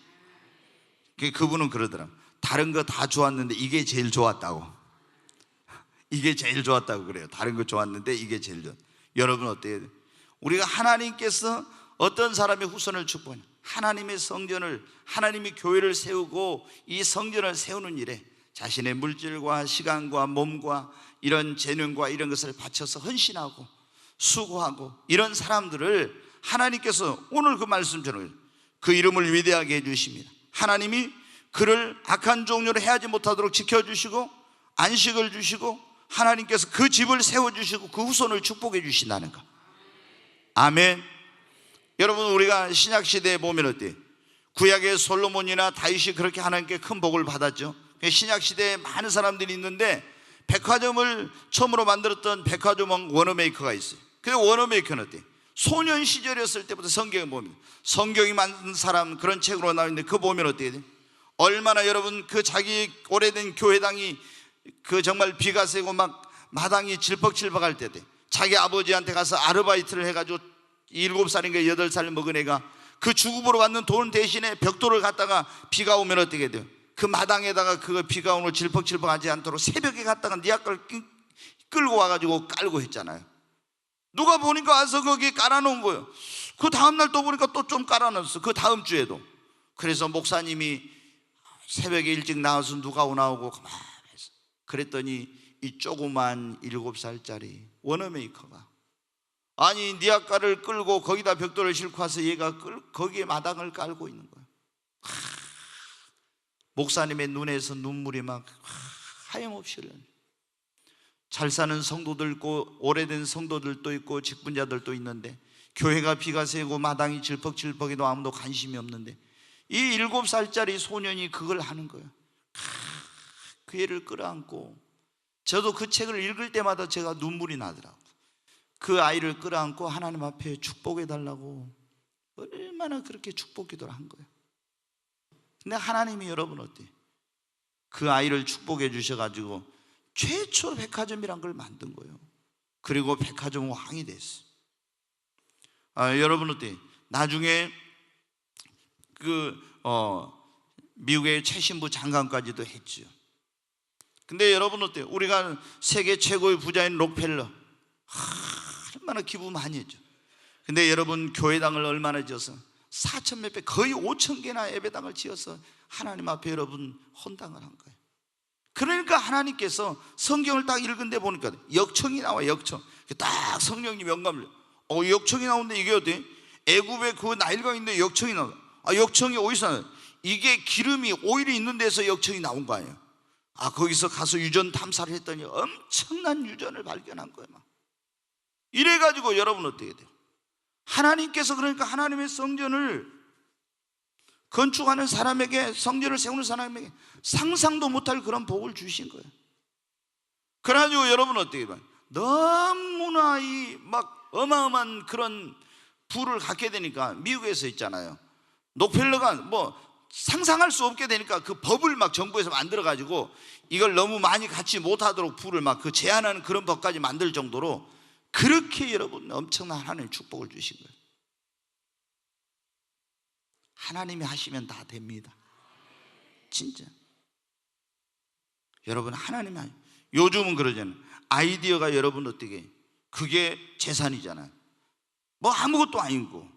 그분은 그러더라고요. 다른 거 다 좋았는데 이게 제일 좋았다고. 이게 제일 좋았다고 그래요. 다른 거 좋았는데 이게 제일 좋았다. 여러분 어때요? 우리가 하나님께서 어떤 사람의 후손을 축복하냐, 하나님의 성전을, 하나님이 교회를 세우고 이 성전을 세우는 일에 자신의 물질과 시간과 몸과 이런 재능과 이런 것을 바쳐서 헌신하고 수고하고 이런 사람들을 하나님께서 오늘 그 말씀처럼 그 이름을 위대하게 해주십니다. 하나님이 그를 악한 종류로 해하지 못하도록 지켜주시고 안식을 주시고 하나님께서 그 집을 세워주시고 그 후손을 축복해 주신다는 거. 아멘. 여러분, 우리가 신약시대에 보면 어때요? 구약의 솔로몬이나 다윗이 그렇게 하나님께 큰 복을 받았죠. 신약시대에 많은 사람들이 있는데 백화점을 처음으로 만들었던 백화점 워너메이커가 있어요. 그 워너메이커는 어때요? 소년 시절이었을 때부터 성경을 보면 성경이 만든 사람 그런 책으로 나오는데 그거 보면 어떻게 돼요? 얼마나 여러분 그 자기 오래된 교회당이 그 정말 비가 세고 막 마당이 질퍽질퍽할 때 돼. 자기 아버지한테 가서 아르바이트를 해가지고 7살인가 8살 먹은 애가 그 주급으로 받는 돈 대신에 벽돌을 갖다가 비가 오면 어떻게 돼요? 그 마당에다가 그 비가 오는 질퍽질퍽하지 않도록 새벽에 갔다가 니아까를 끌고 와가지고 깔고 했잖아요. 누가 보니까 와서 거기 깔아놓은 거예요. 그 다음날 또 보니까 또 좀 깔아놨어. 그 다음 주에도. 그래서 목사님이 새벽에 일찍 나와서 누가 오나오고 그랬더니 이 조그만 7살짜리 워너메이커가 아니 니아까를 끌고 거기다 벽돌을 싣고 와서 얘가 거기에 마당을 깔고 있는 거예요. 목사님의 눈에서 눈물이 막 하염없이 흘러요. 잘 사는 성도들 있고 오래된 성도들도 있고 직분자들도 있는데 교회가 비가 새고 마당이 질퍽질퍽해도 아무도 관심이 없는데 이 7살짜리 소년이 그걸 하는 거예요. 그 애를 끌어안고, 저도 그 책을 읽을 때마다 제가 눈물이 나더라고요. 그 아이를 끌어안고 하나님 앞에 축복해 달라고 얼마나 그렇게 축복 기도를 한 거예요. 근데 하나님이 여러분 어때요? 그 아이를 축복해 주셔가지고 최초로 백화점이란 걸 만든 거예요. 그리고 백화점 왕이 됐어요. 여러분 어때요? 나중에 미국의 최신부 장관까지도 했죠. 근데 여러분 어때요? 우리가 세계 최고의 부자인 록펠러 얼마나 기부 많이 했죠. 근데 여러분 교회당을 얼마나 지어서 4천 몇 배, 거의 5천 개나 예배당을 지어서 하나님 앞에 여러분 헌당을 한 거예요. 그러니까 하나님께서 성경을 딱 읽은데 보니까 역청이 나와. 역청, 딱 성령님 영감을 역청이 나오는데 이게 어때? 애굽에 그 나일강 있는데 역청이 나와. 역청이 어디서 나와요? 이게 기름이 오일이 있는 데서 역청이 나온 거 아니에요. 거기서 가서 유전 탐사를 했더니 엄청난 유전을 발견한 거예요. 막 이래가지고 여러분 어떻게 돼요? 하나님께서 그러니까 하나님의 성전을 건축하는 사람에게, 성전을 세우는 사람에게 상상도 못할 그런 복을 주신 거예요. 그래가지고 여러분 어떻게 봐요? 너무나 막 어마어마한 그런 부를 갖게 되니까 미국에서 있잖아요. 록펠러가 뭐 상상할 수 없게 되니까 그 법을 막 정부에서 만들어가지고 이걸 너무 많이 갖지 못하도록 부를 막 그 제한하는 그런 법까지 만들 정도로 그렇게 여러분 엄청난 하나님의 축복을 주신 거예요. 하나님이 하시면 다 됩니다. 진짜. 여러분 하나님이 요즘은 그러잖아요. 아이디어가 여러분 어떻게, 그게 재산이잖아요. 뭐 아무것도 아니고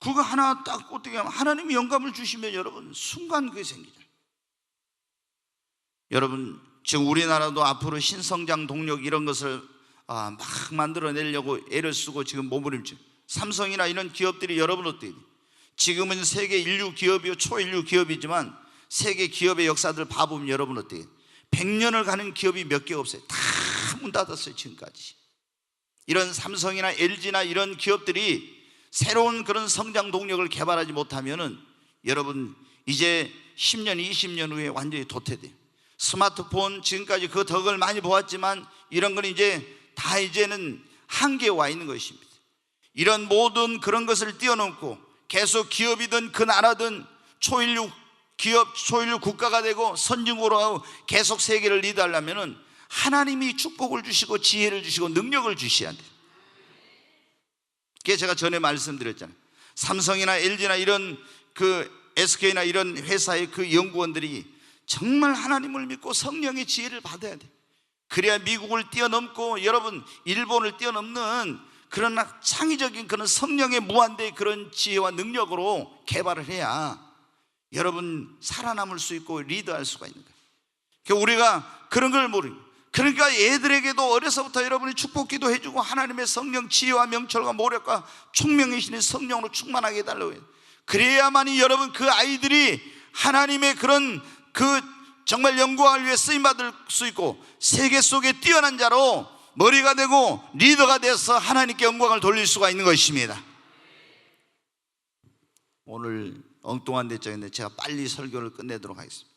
그거 하나 딱 어떻게 하면 하나님이 영감을 주시면 여러분 순간 그게 생기잖아요. 여러분 지금 우리나라도 앞으로 신성장 동력 이런 것을 막 만들어내려고 애를 쓰고 지금 몸부림쳐. 삼성이나 이런 기업들이 여러분 어때요? 지금은 세계 인류 기업이요 초인류 기업이지만 세계 기업의 역사들 봐보면 여러분 어때요? 100년을 가는 기업이 몇 개 없어요. 다 문 닫았어요 지금까지. 이런 삼성이나 LG나 이런 기업들이 새로운 그런 성장 동력을 개발하지 못하면은 여러분 이제 10년 20년 후에 완전히 도태돼요. 스마트폰 지금까지 그 덕을 많이 보았지만 이런 건 이제 다 이제는 한계에 와 있는 것입니다. 이런 모든 그런 것을 뛰어넘고 계속 기업이든 그 나라든 초인류 기업, 초인류 국가가 되고 선진국으로 하고 계속 세계를 리드하려면은 하나님이 축복을 주시고 지혜를 주시고 능력을 주셔야 돼요. 그게 제가 전에 말씀드렸잖아요. 삼성이나 LG나 이런 그 SK나 이런 회사의 그 연구원들이 정말 하나님을 믿고 성령의 지혜를 받아야 돼요. 그래야 미국을 뛰어넘고 여러분 일본을 뛰어넘는 그런 창의적인 그런 성령의 무한대의 그런 지혜와 능력으로 개발을 해야 여러분 살아남을 수 있고 리드할 수가 있는 거예요. 그러니까 우리가 그런 걸 모르고, 그러니까 애들에게도 어려서부터 여러분이 축복 기도해주고 하나님의 성령 지혜와 명철과 모력과 총명이신 성령으로 충만하게 해달라고 해요. 그래야만이 여러분 그 아이들이 하나님의 그런 그 정말 영광을 위해 쓰임받을 수 있고 세계 속에 뛰어난 자로 머리가 되고 리더가 돼서 하나님께 영광을 돌릴 수가 있는 것입니다. 오늘 엉뚱한 대장인데 제가 빨리 설교를 끝내도록 하겠습니다.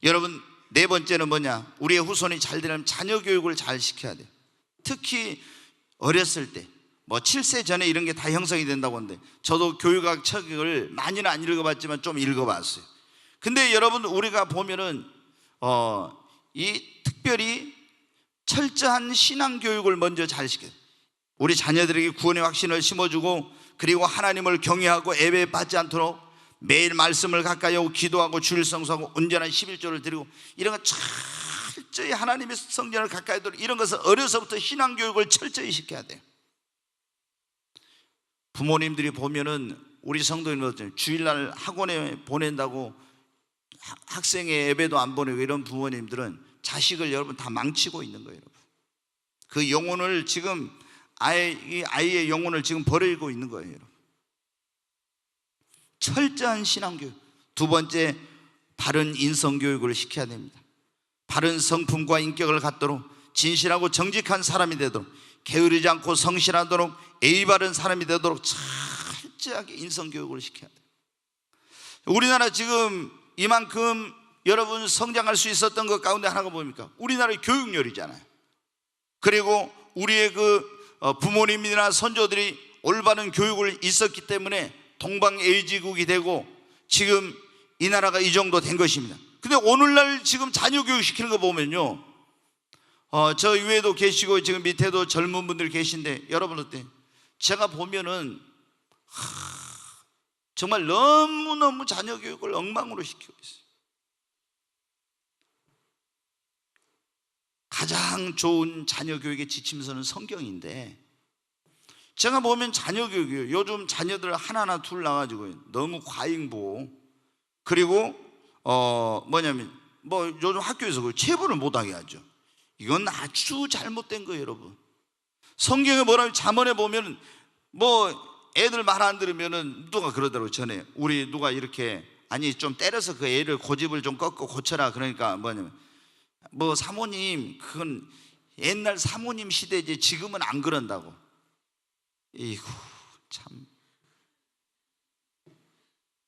여러분 네 번째는 뭐냐? 우리의 후손이 잘 되려면 자녀 교육을 잘 시켜야 돼요. 특히 어렸을 때 뭐 7세 전에 이런 게 다 형성이 된다고 하는데 저도 교육학 책을 많이는 안 읽어봤지만 좀 읽어봤어요. 근데 여러분 우리가 보면은 이 특별히 철저한 신앙교육을 먼저 잘 시켜요. 우리 자녀들에게 구원의 확신을 심어주고 그리고 하나님을 경외하고 예배받지 않도록 매일 말씀을 가까이 하고 기도하고 주일 성수하고 온전한 11조를 드리고 이런 거 철저히 하나님의 성전을 가까이 두고 이런 것을 어려서부터 신앙교육을 철저히 시켜야 돼요. 부모님들이 보면은 우리 성도님들 주일날 학원에 보낸다고 학생의 예배도 안 보내고 이런 부모님들은 자식을 여러분 다 망치고 있는 거예요. 여러분. 그 영혼을 지금 아이의 영혼을 지금 버리고 있는 거예요. 여러분. 철저한 신앙교육. 두 번째, 바른 인성교육을 시켜야 됩니다. 바른 성품과 인격을 갖도록 진실하고 정직한 사람이 되도록, 게으르지 않고 성실하도록, 예의 바른 사람이 되도록 철저하게 인성교육을 시켜야 돼요. 우리나라 지금 이만큼 여러분 성장할 수 있었던 것 가운데 하나가 뭡니까? 우리나라의 교육열이잖아요. 그리고 우리의 부모님이나 선조들이 올바른 교육을 있었기 때문에 동방예의지국이 되고 지금 이 나라가 이 정도 된 것입니다. 근데 오늘날 지금 자녀 교육 시키는 거 보면요, 저 위에도 계시고 지금 밑에도 젊은 분들 계신데 여러분 어때요? 제가 보면은 정말 너무너무 자녀 교육을 엉망으로 시키고 있어요. 가장 좋은 자녀 교육의 지침서는 성경인데, 제가 보면 자녀 교육이요, 요즘 자녀들 하나나 둘 나가지고 너무 과잉보호, 그리고 뭐냐면 요즘 학교에서 그걸 체벌을 못하게 하죠. 이건 아주 잘못된 거예요, 여러분. 성경에 뭐라고, 잠언에 보면 애들 말 안 들으면은 누가 그러더라고요. 전에 우리 누가 이렇게, 아니 좀 때려서 그 애를 고집을 좀 꺾고 고쳐라. 그러니까 뭐냐면 사모님, 그건 옛날 사모님 시대지 지금은 안 그런다고. 이구 참.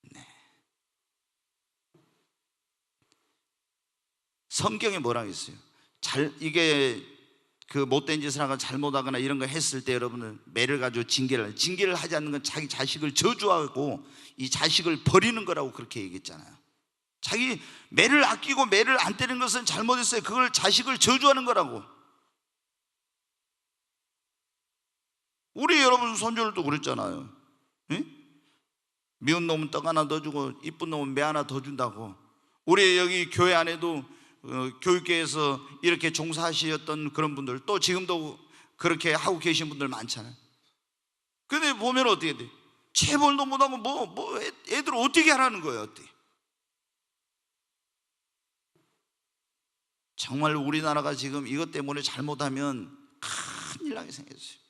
네. 성경에 뭐라고 했어요? 이게 못된 짓을 하거나 잘못하거나 이런 거 했을 때 여러분은 매를 가지고 징계를 하지 않는 건 자기 자식을 저주하고 이 자식을 버리는 거라고 그렇게 얘기했잖아요. 자기 매를 아끼고 매를 안 때리는 것은 잘못했어요. 그걸 자식을 저주하는 거라고. 우리 여러분 손주들도 그랬잖아요. 에? 미운 놈은 떡 하나 더 주고 이쁜 놈은 매 하나 더 준다고. 우리 여기 교회 안에도 교육계에서 이렇게 종사하셨던 그런 분들, 또 지금도 그렇게 하고 계신 분들 많잖아요. 근데 보면 어떻게 돼? 체벌도 못하고 애들 어떻게 하라는 거예요? 어떻게? 정말 우리나라가 지금 이것 때문에 잘못하면 큰일 나게 생겼어요.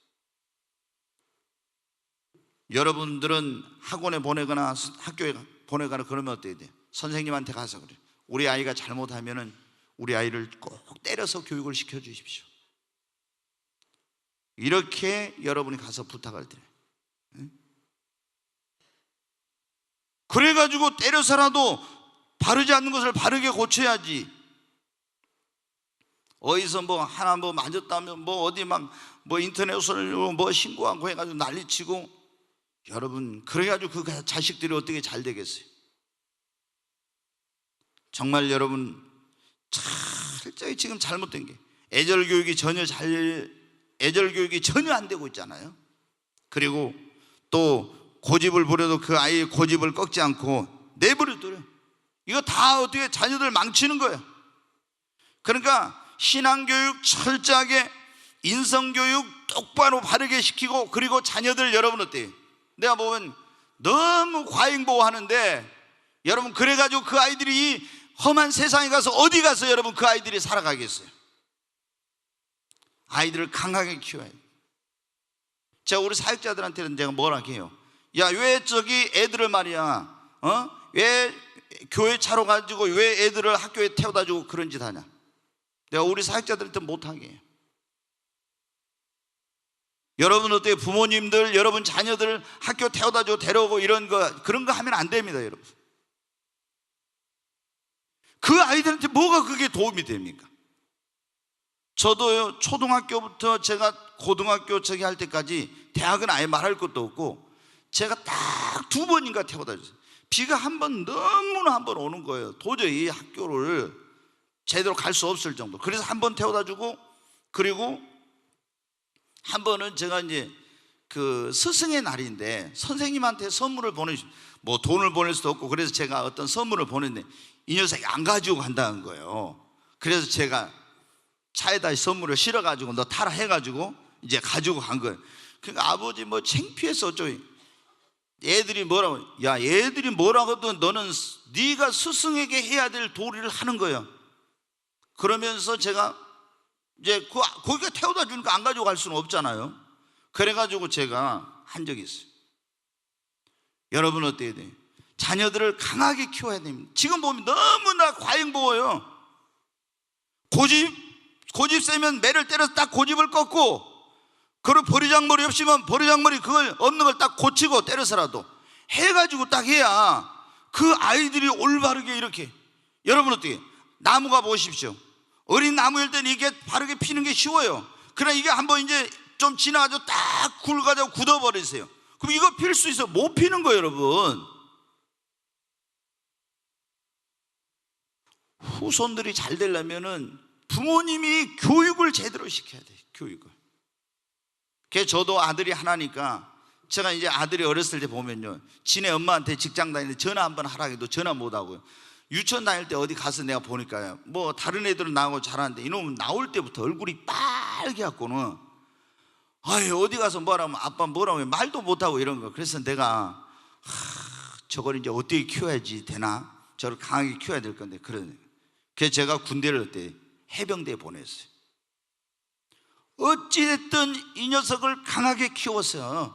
여러분들은 학원에 보내거나 학교에 보내거나 그러면 어떻게 돼요? 선생님한테 가서 그래요. 우리 아이가 잘못하면은 우리 아이를 꼭 때려서 교육을 시켜 주십시오. 이렇게 여러분이 가서 부탁을 드려요. 그래가지고 때려서라도 바르지 않는 것을 바르게 고쳐야지. 어디서 하나 만졌다면 어디 인터넷으로 신고하고 해가지고 난리치고, 여러분 그래가지고 그 자식들이 어떻게 잘 되겠어요? 정말 여러분 철저히 지금 잘못된 게 애절 교육이 전혀 안 되고 있잖아요. 그리고 또 고집을 부려도 그 아이의 고집을 꺾지 않고 내버려둬요. 이거 다 어떻게 자녀들 망치는 거예요. 그러니까 신앙교육 철저하게, 인성교육 똑바로 바르게 시키고, 그리고 자녀들 여러분 어때요? 내가 보면 너무 과잉보호하는데, 여러분 그래가지고 그 아이들이 이 험한 세상에 가서 어디 가서 여러분 그 아이들이 살아가겠어요? 아이들을 강하게 키워야 돼요. 제가 우리 사역자들한테는 제가 뭐라 해요? 야, 왜 저기 애들을 말이야, 왜 교회 차로 가지고 왜 애들을 학교에 태워다 주고 그런 짓 하냐? 내가 우리 사역자들한테 못하게 해요. 여러분 어때요? 부모님들 여러분 자녀들 학교 태워다 주고 데려오고 그런 거 하면 안 됩니다, 여러분. 그 아이들한테 뭐가 그게 도움이 됩니까? 저도요, 초등학교부터 제가 고등학교 할 때까지, 대학은 아예 말할 것도 없고, 제가 딱 2번인가 태워다 줬어요. 비가 너무나 한 번 오는 거예요. 도저히 학교를 제대로 갈 수 없을 정도. 그래서 한 번 태워다 주고, 그리고 한 번은 제가 이제 그 스승의 날인데 선생님한테 선물을 돈을 보낼 수도 없고, 그래서 제가 어떤 선물을 보냈는데 이 녀석이 안 가지고 간다는 거예요. 그래서 제가 차에다 선물을 실어가지고 너 타라 해가지고 이제 가지고 간 거예요. 그러니까 아버지 창피해서 어쩌고, 애들이 뭐라거든 너는 네가 스승에게 해야 될 도리를 하는 거예요. 그러면서 제가 이제 거기가 태워다 주니까 안 가지고 갈 수는 없잖아요. 그래가지고 제가 한 적이 있어요. 여러분 어때야 돼요? 자녀들을 강하게 키워야 됩니다. 지금 보면 너무나 과잉보호요. 고집 고집 세면 매를 때려서 딱 고집을 꺾고, 그리고 버리장머리 없으면 버리장머리 그걸 없는 걸 딱 고치고 때려서라도 해가지고 딱 해야 그 아이들이 올바르게 이렇게. 여러분 어떻게, 나무가 보십시오. 어린 나무일 때는 이게 바르게 피는 게 쉬워요. 그러나 이게 한번 이제 좀 지나가지고 딱 굵어가지고 굳어버리세요. 그럼 이거 필 수 있어? 못 피는 거예요, 여러분. 후손들이 잘 되려면은 부모님이 교육을 제대로 시켜야 돼요. 교육을. 그래서 저도 아들이 하나니까, 제가 이제 아들이 어렸을 때 보면요, 지네 엄마한테 직장 다니는데 전화 한번 하라 해도 전화 못 하고요. 유치원 다닐 때 어디 가서 내가 보니까요, 뭐 다른 애들은 나오고 잘하는데 이놈은 나올 때부터 얼굴이 빨개 갖고는, 아유 어디 가서 뭐라면 아빠 뭐라고 해 말도 못하고 이런 거. 그래서 내가 저걸 이제 어떻게 키워야지 되나, 저를 강하게 키워야 될 건데. 그래서 제가 군대를 그때 해병대에 보냈어요. 어찌됐든 이 녀석을 강하게 키웠어요,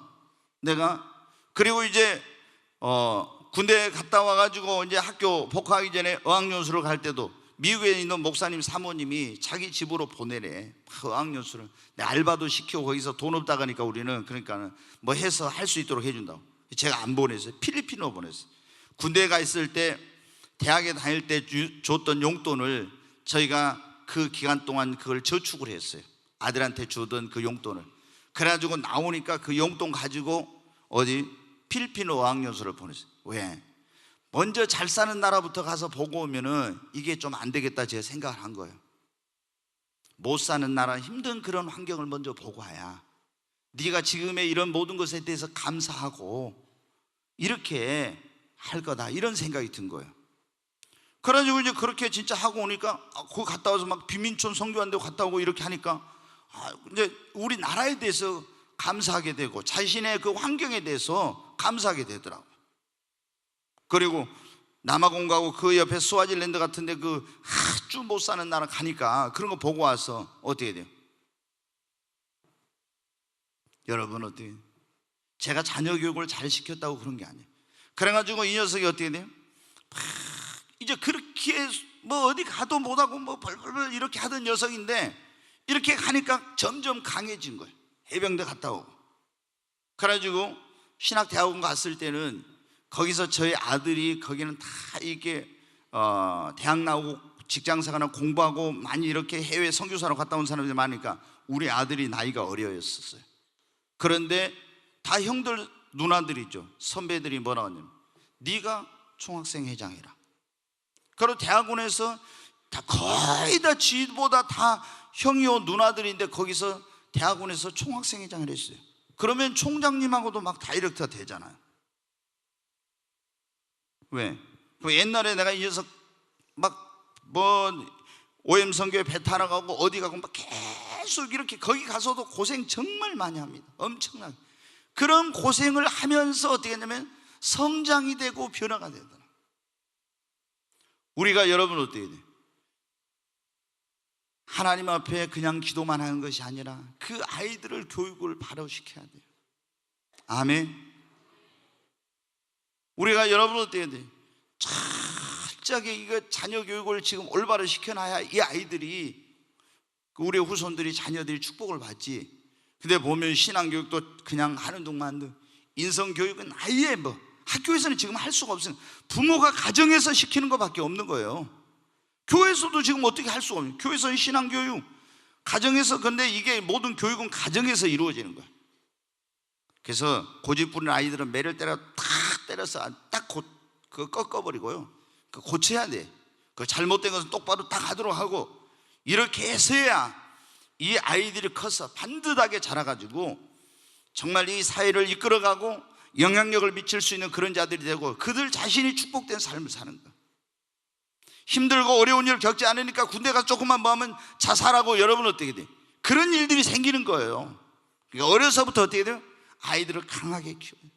내가. 그리고 이제 군대 갔다 와가지고 이제 학교 복학하기 전에 어학연수를 갈 때도 미국에 있는 목사님 사모님이 자기 집으로 보내래, 어학연수를. 내 알바도 시키고 거기서 돈 없다 가니까 우리는, 그러니까 뭐 해서 할 수 있도록 해준다고. 제가 안 보냈어요. 필리핀으로 보냈어요. 군대에 가 있을 때, 대학에 다닐 때 줬던 용돈을 저희가 그 기간 동안 그걸 저축을 했어요. 아들한테 주던 그 용돈을. 그래가지고 나오니까 그 용돈 가지고 어디 필리핀 어학연수를 보냈어요. 왜? 먼저 잘 사는 나라부터 가서 보고 오면은 이게 좀 안 되겠다 제가 생각을 한 거예요. 못 사는 나라, 힘든 그런 환경을 먼저 보고 와야 네가 지금의 이런 모든 것에 대해서 감사하고 이렇게 할 거다, 이런 생각이 든 거예요. 그래가지고 이제 그렇게 진짜 하고 오니까, 거기 갔다 와서 막 빈민촌 선교한 데 갔다 오고 이렇게 하니까, 이제 우리 나라에 대해서 감사하게 되고 자신의 그 환경에 대해서 감사하게 되더라고요. 그리고 남아공 가고 그 옆에 스와질랜드 같은데 그 아주 못 사는 나라 가니까 그런 거 보고 와서 어떻게 돼요? 여러분 어떻게 돼요? 제가 자녀 교육을 잘 시켰다고 그런 게 아니에요. 그래가지고 이 녀석이 어떻게 돼요? 이제 그렇게 뭐 어디 가도 못하고 뭐 벌벌벌 이렇게 하던 녀석인데, 이렇게 가니까 점점 강해진 거예요. 해병대 갔다 오고. 그래가지고 신학대학원 갔을 때는 거기서 저희 아들이, 거기는 다 이렇게 대학 나오고 직장생활하고 공부하고 많이 이렇게 해외 선교사로 갔다 온 사람들이 많으니까 우리 아들이 나이가 어려였었어요. 그런데 다 형들 누나들이죠, 선배들이 뭐라고 하냐면, 네가 총학생 회장이라. 그리고 대학원에서 다 거의 다 지보다 다 형이요 누나들인데 거기서 대학원에서 총학생 회장을 했어요. 그러면 총장님하고도 막 다이렉트가 되잖아요. 왜? 옛날에 내가 이 녀석 막 뭐 OM 선교회 배 타러 가고 어디 가고 막 계속 이렇게, 거기 가서도 고생 정말 많이 합니다. 엄청나게. 그런 고생을 하면서 어떻게 했냐면 성장이 되고 변화가 되더라. 우리가, 여러분 어떻게 돼요? 하나님 앞에 그냥 기도만 하는 것이 아니라 그 아이들을 교육을 바로 시켜야 돼요. 아멘. 우리가, 여러분 어떻게 돼요? 철저하게 이거 자녀 교육을 지금 올바로 시켜놔야 이 아이들이, 우리 후손들이, 자녀들이 축복을 받지. 근데 보면 신앙교육도 그냥 하는 동안, 인성교육은 아예 뭐 학교에서는 지금 할 수가 없어요. 부모가 가정에서 시키는 것밖에 없는 거예요. 교회에서도 지금 어떻게 할 수가 없어요. 교회에서는 신앙교육, 가정에서. 근데 이게 모든 교육은 가정에서 이루어지는 거예요. 그래서 고집 부리는 아이들은 매를 탁 때려서 딱 그거 꺾어버리고요, 그거 고쳐야 돼. 그 잘못된 것은 똑바로 딱 하도록 하고, 이렇게 해서야 이 아이들이 커서 반듯하게 자라가지고 정말 이 사회를 이끌어가고 영향력을 미칠 수 있는 그런 자들이 되고, 그들 자신이 축복된 삶을 사는 거예요. 힘들고 어려운 일을 겪지 않으니까 군대 가서 조금만 뭐 하면 자살하고, 여러분 어떻게 돼요? 그런 일들이 생기는 거예요. 그러니까 어려서부터 어떻게 돼요? 아이들을 강하게 키워요.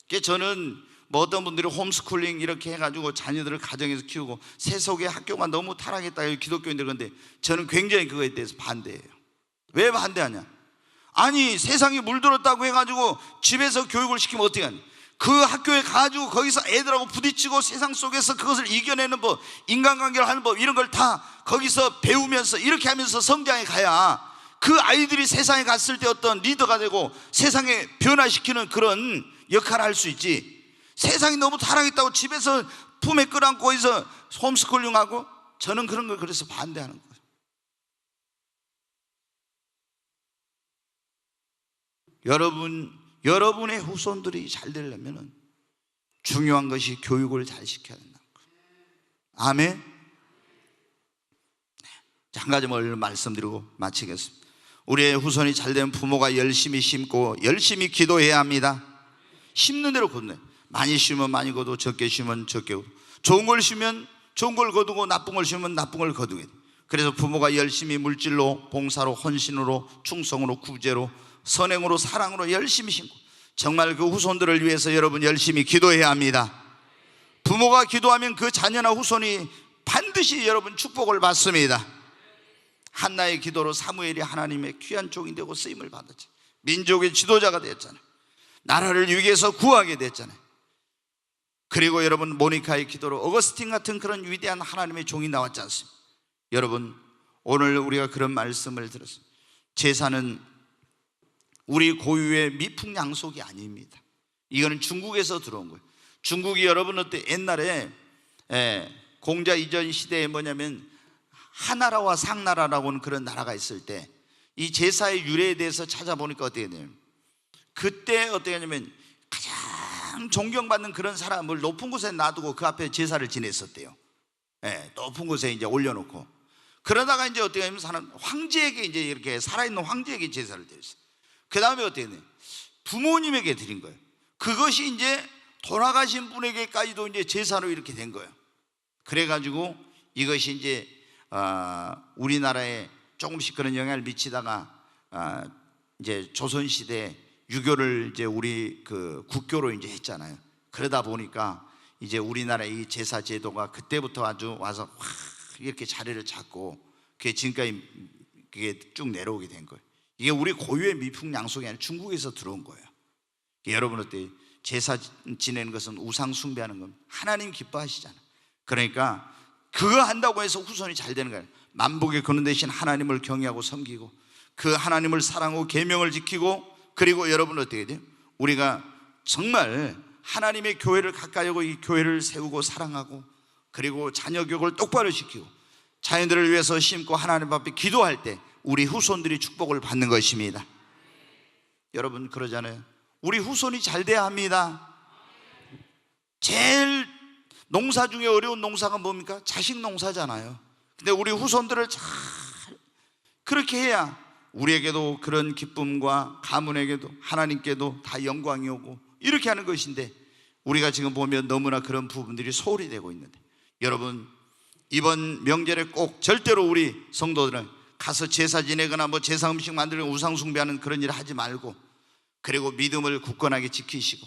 그래서 저는 뭐 어떤 분들이 홈스쿨링 이렇게 해가지고 자녀들을 가정에서 키우고 세속의 학교가 너무 타락했다, 기독교인들. 그런데 저는 굉장히 그거에 대해서 반대해요. 왜 반대하냐? 아니, 세상이 물들었다고 해가지고 집에서 교육을 시키면 어떻게 하냐? 그 학교에 가가지고 거기서 애들하고 부딪히고 세상 속에서 그것을 이겨내는 법, 인간관계를 하는 법, 이런 걸 다 거기서 배우면서 이렇게 하면서 성장해 가야 그 아이들이 세상에 갔을 때 어떤 리더가 되고 세상에 변화시키는 그런 역할을 할 수 있지. 세상이 너무 타락했다고 집에서 품에 끌어안고 거기서 홈스쿨링하고, 저는 그런 걸 그래서 반대하는 거예요. 여러분의 후손들이 잘 되려면 중요한 것이 교육을 잘 시켜야 된다는 거예요. 아멘. 한 가지만 말씀드리고 마치겠습니다. 우리의 후손이 잘 되면 부모가 열심히 심고 열심히 기도해야 합니다. 심는 대로 거두네. 많이 심으면 많이 거두고 적게 심으면 적게 거두고, 좋은 걸 심으면 좋은 걸 거두고 나쁜 걸 심으면 나쁜 걸 거두게 돼. 그래서 부모가 열심히 물질로, 봉사로, 헌신으로, 충성으로, 구제로, 선행으로, 사랑으로 열심히 심고, 정말 그 후손들을 위해서 여러분 열심히 기도해야 합니다. 부모가 기도하면 그 자녀나 후손이 반드시 여러분 축복을 받습니다. 한나의 기도로 사무엘이 하나님의 귀한 종이 되고 쓰임을 받았죠. 민족의 지도자가 되었잖아요. 나라를 위기에서 구하게 됐잖아요. 그리고 여러분 모니카의 기도로 어거스틴 같은 그런 위대한 하나님의 종이 나왔지 않습니까? 여러분 오늘 우리가 그런 말씀을 들었어요. 제사는 우리 고유의 미풍양속이 아닙니다. 이거는 중국에서 들어온 거예요. 중국이 여러분 어때 옛날에 공자 이전 시대에 뭐냐면 하나라와 상나라라고는 그런 나라가 있을 때 이 제사의 유래에 대해서 찾아보니까 어떻게 되냐면, 그때 어떻게 하냐면 가장 존경받는 그런 사람을 높은 곳에 놔두고 그 앞에 제사를 지냈었대요. 높은 곳에 이제 올려놓고, 그러다가 이제 어떻게 하냐면 사람 황제에게 이제 이렇게 살아있는 황제에게 제사를 드렸어요. 그 다음에 어떻게 했냐, 부모님에게 드린 거예요. 그것이 이제 돌아가신 분에게까지도 이제 제사로 이렇게 된 거예요. 그래가지고 이것이 이제 우리나라에 조금씩 그런 영향을 미치다가 이제 조선시대에 유교를 이제 우리 그 국교로 이제 했잖아요. 그러다 보니까 이제 우리나라의 이 제사 제도가 그때부터 아주 와서 확 이렇게 자리를 잡고 그게 지금까지 그게 쭉 내려오게 된 거예요. 이게 우리 고유의 미풍양속이 아니라 중국에서 들어온 거예요. 여러분 어때요? 제사 지내는 것은 우상 숭배하는 겁니다. 하나님 기뻐하시잖아요. 그러니까 그거 한다고 해서 후손이 잘 되는 거예요. 만복의 근원 대신 하나님을 경외하고 섬기고 그 하나님을 사랑하고 계명을 지키고, 그리고 여러분 어떻게 돼요? 우리가 정말 하나님의 교회를 가까이 하고 이 교회를 세우고 사랑하고, 그리고 자녀 교육을 똑바로 시키고 자녀들을 위해서 심고 하나님 앞에 기도할 때 우리 후손들이 축복을 받는 것입니다. 여러분 그러잖아요. 우리 후손이 잘 돼야 합니다. 제일 농사 중에 어려운 농사가 뭡니까? 자식 농사잖아요. 근데 우리 후손들을 잘 그렇게 해야 우리에게도 그런 기쁨과 가문에게도 하나님께도 다 영광이 오고 이렇게 하는 것인데, 우리가 지금 보면 너무나 그런 부분들이 소홀히 되고 있는데, 여러분 이번 명절에 꼭 절대로 우리 성도들은 가서 제사 지내거나 뭐 제사 음식 만들고 우상 숭배하는 그런 일을 하지 말고, 그리고 믿음을 굳건하게 지키시고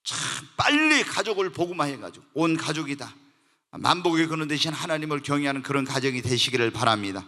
참 빨리 가족을 복음화 해가지고 온 가족이 다 만복의 근원 대신 하나님을 경외하는 그런 가정이 되시기를 바랍니다.